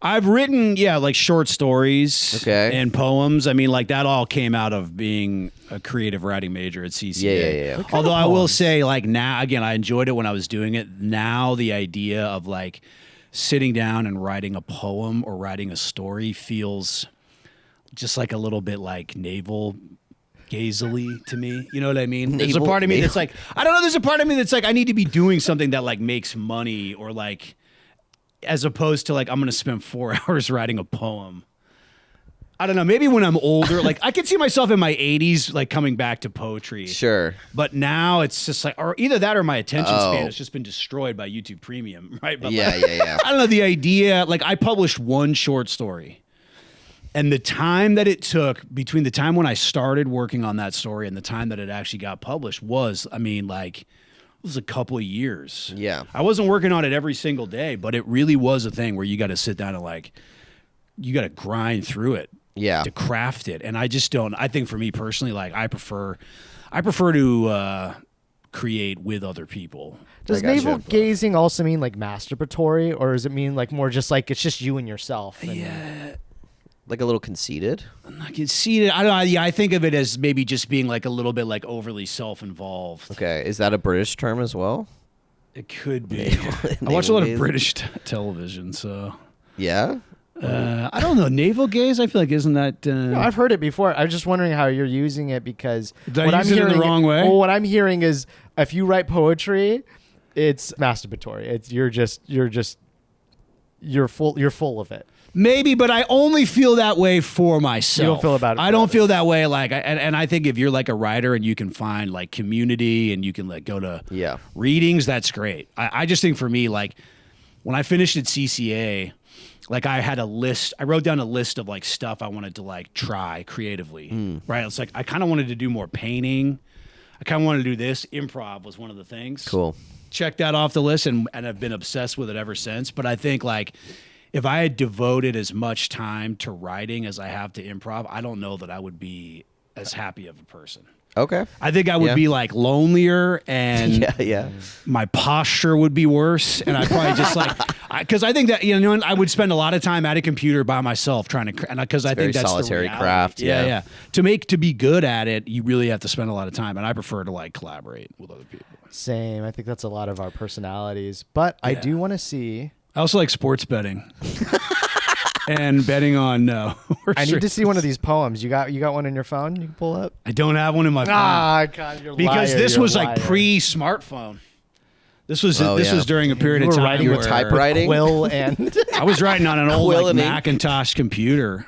I've written like short stories, Okay. and poems. I mean, like that all came out of being a creative writing major at CCA. Yeah. What kind Although of I will poems? say, like now, again, I enjoyed it when I was doing it. Now the idea of like sitting down and writing a poem or writing a story feels just like a little bit like navel gazily to me. You know what I mean? There's a Navel- part of me navel- that's like, I don't know, there's a part of me that's like, I need to be doing something that like makes money, or like, as opposed to like, I'm going to spend 4 hours writing a poem. I don't know. Maybe when I'm older, like I could see myself in my 80s, like coming back to poetry. Sure. But now it's just like, or either that or my attention Oh. span has just been destroyed by YouTube Premium, right? But Yeah, like, yeah. I don't know, the idea, like I published one short story, and the time that it took between the time when I started working on that story and the time that it actually got published was, I mean, like, it was a couple of years. Yeah. I wasn't working on it every single day, but it really was a thing where you got to sit down and like, you got to grind through it. Yeah. To craft it. And I just don't, I think for me personally, like I prefer to create with other people. Does I gotcha. navel gazing also mean like masturbatory, or does it mean like more just like it's just you and yourself? And Yeah. Like a little conceited. I'm not conceited. I don't know. Yeah, I think of it as maybe just being like a little bit like overly self-involved. Okay. Is that a British term as well? It could be. Navel- I watch a lot of navel British television, so Yeah. I don't know. Navel gaze, I feel like isn't that No, I've heard it before. I was just wondering how you're using it, because Did I use it in the wrong way? Well, what I'm hearing is if you write poetry, it's masturbatory. It's you're full of it. maybe, but I only feel that way for myself. You don't feel about it I for don't others. feel that way like, and I think if you're like a writer and you can find like community and you can like go to Yeah. readings, that's great. I just think for me, like when I finished at CCA, like I had a list, I wrote down a list of like stuff I wanted to like try creatively, right? It's like, I kind of wanted to do more painting. I kind of wanted to do this. Improv was one of the things. Cool. Check that off the list, and I've been obsessed with it ever since. But I think like if I had devoted as much time to writing as I have to improv, I don't know that I would be as happy of a person. Okay. I think I would Yeah. be like lonelier, and Yeah. my posture would be worse, and I'd probably just like, because I think that I would spend a lot of time at a computer by myself trying to, and because I very think that's solitary the reality. craft, yeah. To be good at it, you really have to spend a lot of time, and I prefer to like collaborate with other people. Same. I think that's a lot of our personalities. But I do want to see. I also like sports betting. And betting on I need to see one of these poems. You got one in your phone? You can pull up. I don't have one in my phone. Ah, God, you're Because liar, this you're was a like liar. pre-smartphone. This was Oh, yeah. was during a period You of were time writing with where typewriting? Quill and I was writing on an old Quill like, and ink. Macintosh computer.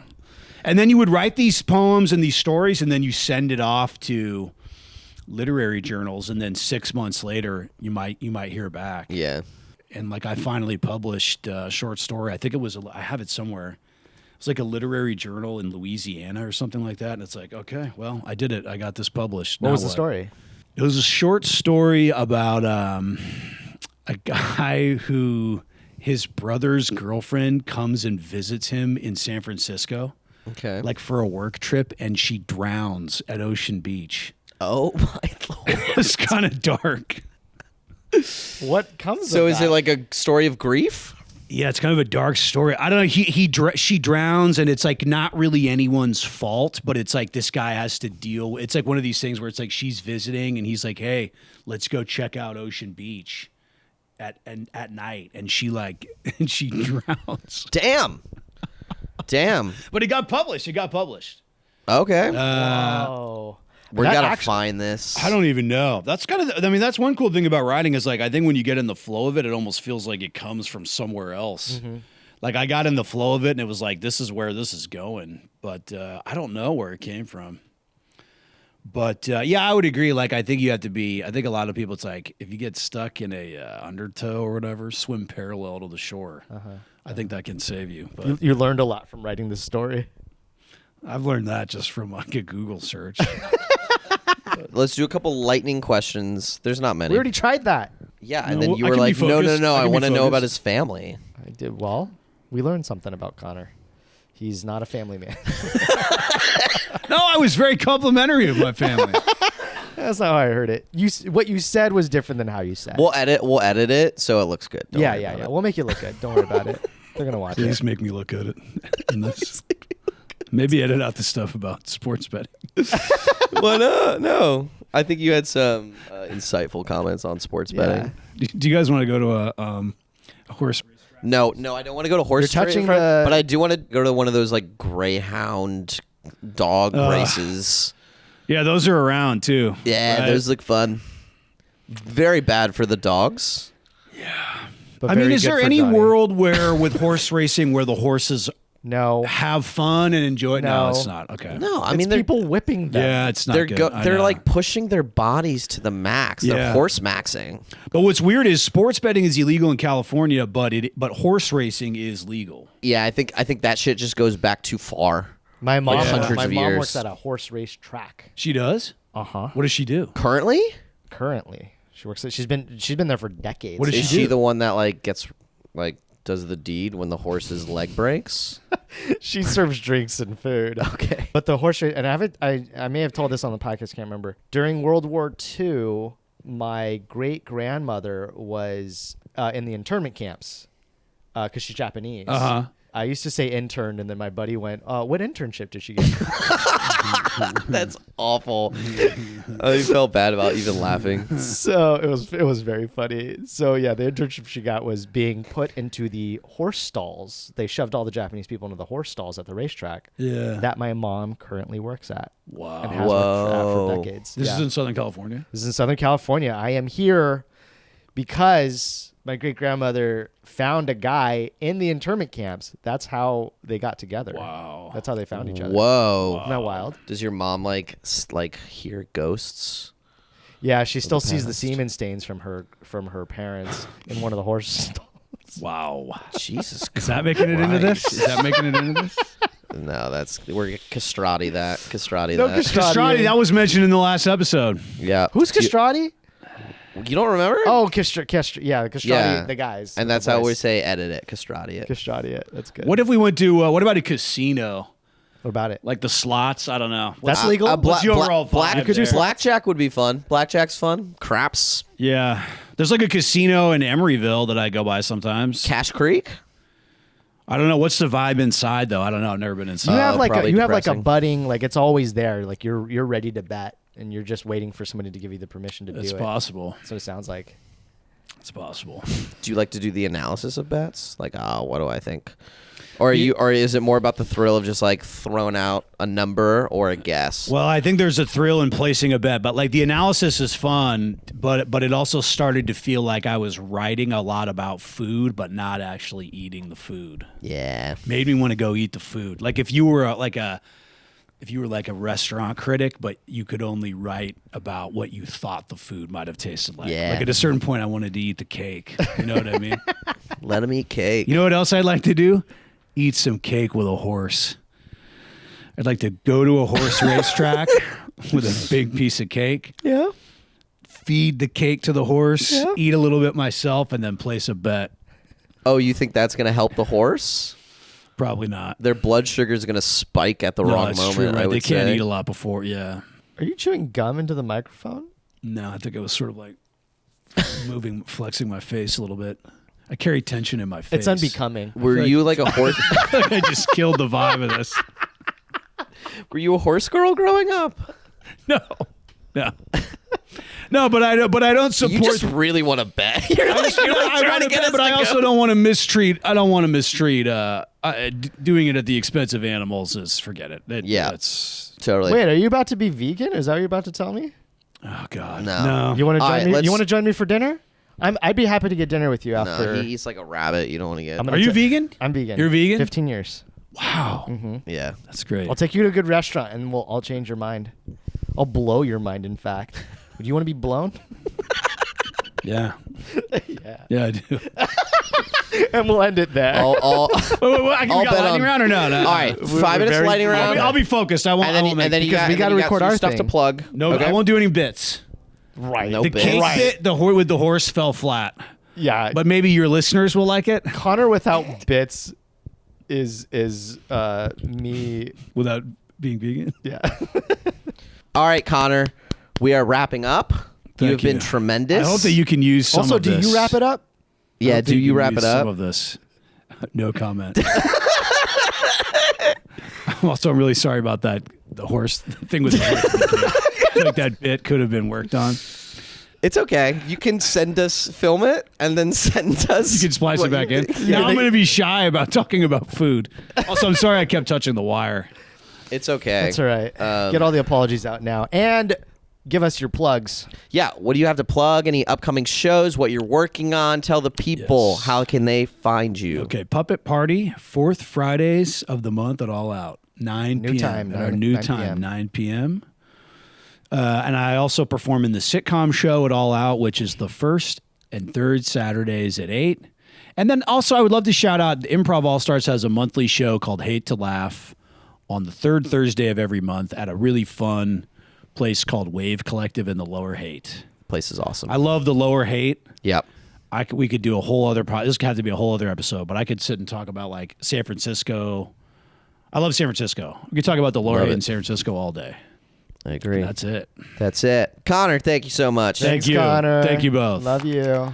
And then you would write these poems and these stories, and then you send it off to literary journals, and then 6 months later you might hear back. Yeah. And like I finally published a short story. I think it was I have it somewhere. It's like a literary journal in Louisiana or something like that. And it's like, okay, well, I did it. I got this published. What Now was the story? It was a short story about a guy who his brother's girlfriend comes and visits him in San Francisco, Okay. like for a work trip, and she drowns at Ocean Beach. Oh my lord. It's kind of dark. What comes? So of is that? it like a story of grief? Yeah, it's kind of a dark story. I don't know. She drowns, and it's like not really anyone's fault, but it's like this guy has to deal. It's like one of these things where it's like she's visiting, and he's like, "Hey, let's go check out Ocean Beach at night," and she drowns. Damn. But it got published. Okay. Oh. we That gotta actually- find this. I don't even know. That's kind of. I mean, that's one cool thing about writing is like I think when you get in the flow of it, it almost feels like it comes from somewhere else. Like I got in the flow of it, and it was like this is where this is going, but I don't know where it came from. But yeah, I would agree. Like I think you have to be. I think a lot of people. It's like if you get stuck in a undertow or whatever, swim parallel to the shore. I think that can save you. But You learned a lot from writing this story. I've learned that just from like a Google search. Let's do a couple lightning questions. There's not many. We already tried that. Yeah, and No, then well, you I were can be like, no, focused. I I can be want to know about focused. his family. I did. Well, we learned something about Connor. He's not a family man. No, I was very complimentary of my family. That's not how I heard it. What you said was different than how you said. We'll edit it so it looks good. Don't yeah, worry yeah, about yeah. it. We'll make you look good. Don't worry about it. They're gonna watch Please it. make me look at it. In this. Maybe edit out the stuff about sports betting. Well, no. I think you had some insightful comments on sports betting. Do you guys want to go to a horse race? No, I don't want to go to horse You're touching racing, the- but I do want to go to one of those like greyhound dog races. Yeah, those are around too. Yeah, right? those look fun. Very bad for the dogs. But I mean, very is good there for any Johnny. world where with horse racing where the horses No. have fun and enjoy it? No, No. it's not. Okay. No, I It's mean they're people whipping them. Yeah, it's not they're good. I they're know. like pushing their bodies to the max. They're Yeah. horse maxing. But what's weird is sports betting is illegal in California, but horse racing is legal. Yeah, I think that shit just goes back too far. My mom. hundreds my of mom years. works at a horse race track. She does? Uh-huh. What does she do? Currently, Currently, she works. She's been there for decades. What does is she she do? the one that like gets like does the deed when the horse's leg breaks? She serves drinks and food. Okay. But the horse race, and I may have told this on the podcast, can't remember. During World War II, my great grandmother was in the internment camps because she's Japanese. Uh-huh. I used to say interned, and then my buddy went, "What internship did she get?" That's awful. I felt bad about even laughing. So it was very funny. So yeah, the internship she got was being put into the horse stalls. They shoved all the Japanese people into the horse stalls at the racetrack. Yeah. That my mom currently works at. Wow. And has worked Whoa. for decades. This Yeah. is in Southern California? This is in Southern California. I am here because my great grandmother found a guy in the internment camps. That's how they got together. Wow. That's how they found each other. Whoa. Isn't that wild? Does your mom like hear ghosts? Yeah, she still sees the past. semen stains from her parents in one of the horse stalls. Wow. Jesus Is Christ. that making it into this? Is that making it into this? No, we're castrati that. Castrati No, that. castrati. Castrati, that was mentioned in the last episode. Yeah. Who's Castrati? You don't remember? Oh, Castrati. Yeah, Castrati, Yeah. the guys. And with that's the how we voice. say edit it. Castrati it. Castrati it. That's good. What if we went to, what about a casino? What about it? Like the slots? I don't know. That's legal? What's the overall vibe there? Blackjack would be fun. Blackjack's fun. Craps. Yeah. There's like a casino in Emeryville that I go by sometimes. Cash Creek. I don't know. What's the vibe inside, though? I don't know. I've never been inside. You have like probably a depressing. budding, like it's always there. Like you're ready to bet, and you're just waiting for somebody to give you the permission to It's do it. possible. That's what it sounds like. It's possible. Do you like to do the analysis of bets? Like, what do I think? Or is it more about the thrill of just like throwing out a number or a guess? Well, I think there's a thrill in placing a bet, but like the analysis is fun, but it also started to feel like I was writing a lot about food, but not actually eating the food. Yeah. Made me want to go eat the food. Like if you were if you were like a restaurant critic, but you could only write about what you thought the food might have tasted like. Yeah. Like at a certain point, I wanted to eat the cake. You know what I mean? Let him eat cake. You know what else I'd like to do? Eat some cake with a horse. I'd like to go to a horse racetrack with a big piece of cake. Yeah. Feed the cake to the horse, eat a little bit myself, and then place a bet. Oh, you think that's going to help the horse? Probably not. Their blood sugar is going to spike at the No, wrong that's moment. true, right? I would They can't say. eat a lot before. Yeah. Are you chewing gum into the microphone? No, I think I was sort of like flexing my face a little bit. I carry tension in my face. It's unbecoming. Were you like a horse? I just killed the vibe of this. Were you a horse girl growing up? No. No, but I don't support. You just really want to bet. You're like, you're like trying to get us but to I go. also don't want to mistreat. I don't want to mistreat. Doing it at the expense of animals is forget it. Yeah. That's Totally. Wait, are you about to be vegan? Is that what you're about to tell me? oh god. No. You want to All join right, me? let's- You want to join me for dinner? I'd be happy to get dinner with you after. No, he eats like a rabbit. You don't want to get. I'm gonna Are you ta- vegan? I'm vegan. You're vegan? 15 years. Wow. Yeah. That's great. I'll take you to a good restaurant and I'll change your mind. I'll blow your mind, in fact. Do you want to be blown? Yeah. Yeah. Yeah, I do. And we'll end it there. I'll Wait, we I'll got bet lightning on- round or no? all right. We're 5 minutes very- lightning round. I'll be focused. I won't. and then, I won't make, and then you because got, we and gotta then you got record some our stuff to thing. plug. no. Okay? I won't do any bits. Right. No The bits. cake Right. bit, with the horse fell flat. Yeah. But maybe your listeners will like it Connor without bits is me. without being vegan. Yeah. All right, Connor. We are wrapping up. You have Thank been tremendous. I hope that you can use some Also, of do this. you wrap it up? I Yeah. hope Do that you can wrap use it up? Some of this. No comment. Also, I'm really sorry about that. The horse thing with the horse. I feel like that bit could have been worked on. It's okay. You can send us, film it, and then send us. You can splice what it back in. Yeah, Now I'm going to be shy about talking about food. Also, I'm sorry I kept touching the wire. It's okay. That's all right. Get all the apologies out now. And give us your plugs. Yeah. What do you have to plug? Any upcoming shows? What you're working on? Tell the people. Yes. How can they find you? Okay, Puppet Party, 4th Fridays of the month at All Out, 9 New p.m. time, At our 9 new 9 time, p.m. 9 p.m. And I also perform in the sitcom show at All Out, which is the first and third Saturdays at 8. And then also I would love to shout out, Improv All Stars has a monthly show called Hate to Laugh on the third Thursday of every month at a really fun place called Wave Collective in the Lower Haight. Place is awesome. I love the Lower Haight. Yep. We could do a whole other this could have to be a whole other episode, but I could sit and talk about like San Francisco. I love San Francisco. We could talk about the Lower Love Haight it. in San Francisco all day. I agree. That's it. That's it. Connor, thank you so much. Thank Thanks, you. Connor. Thank you both. Love you.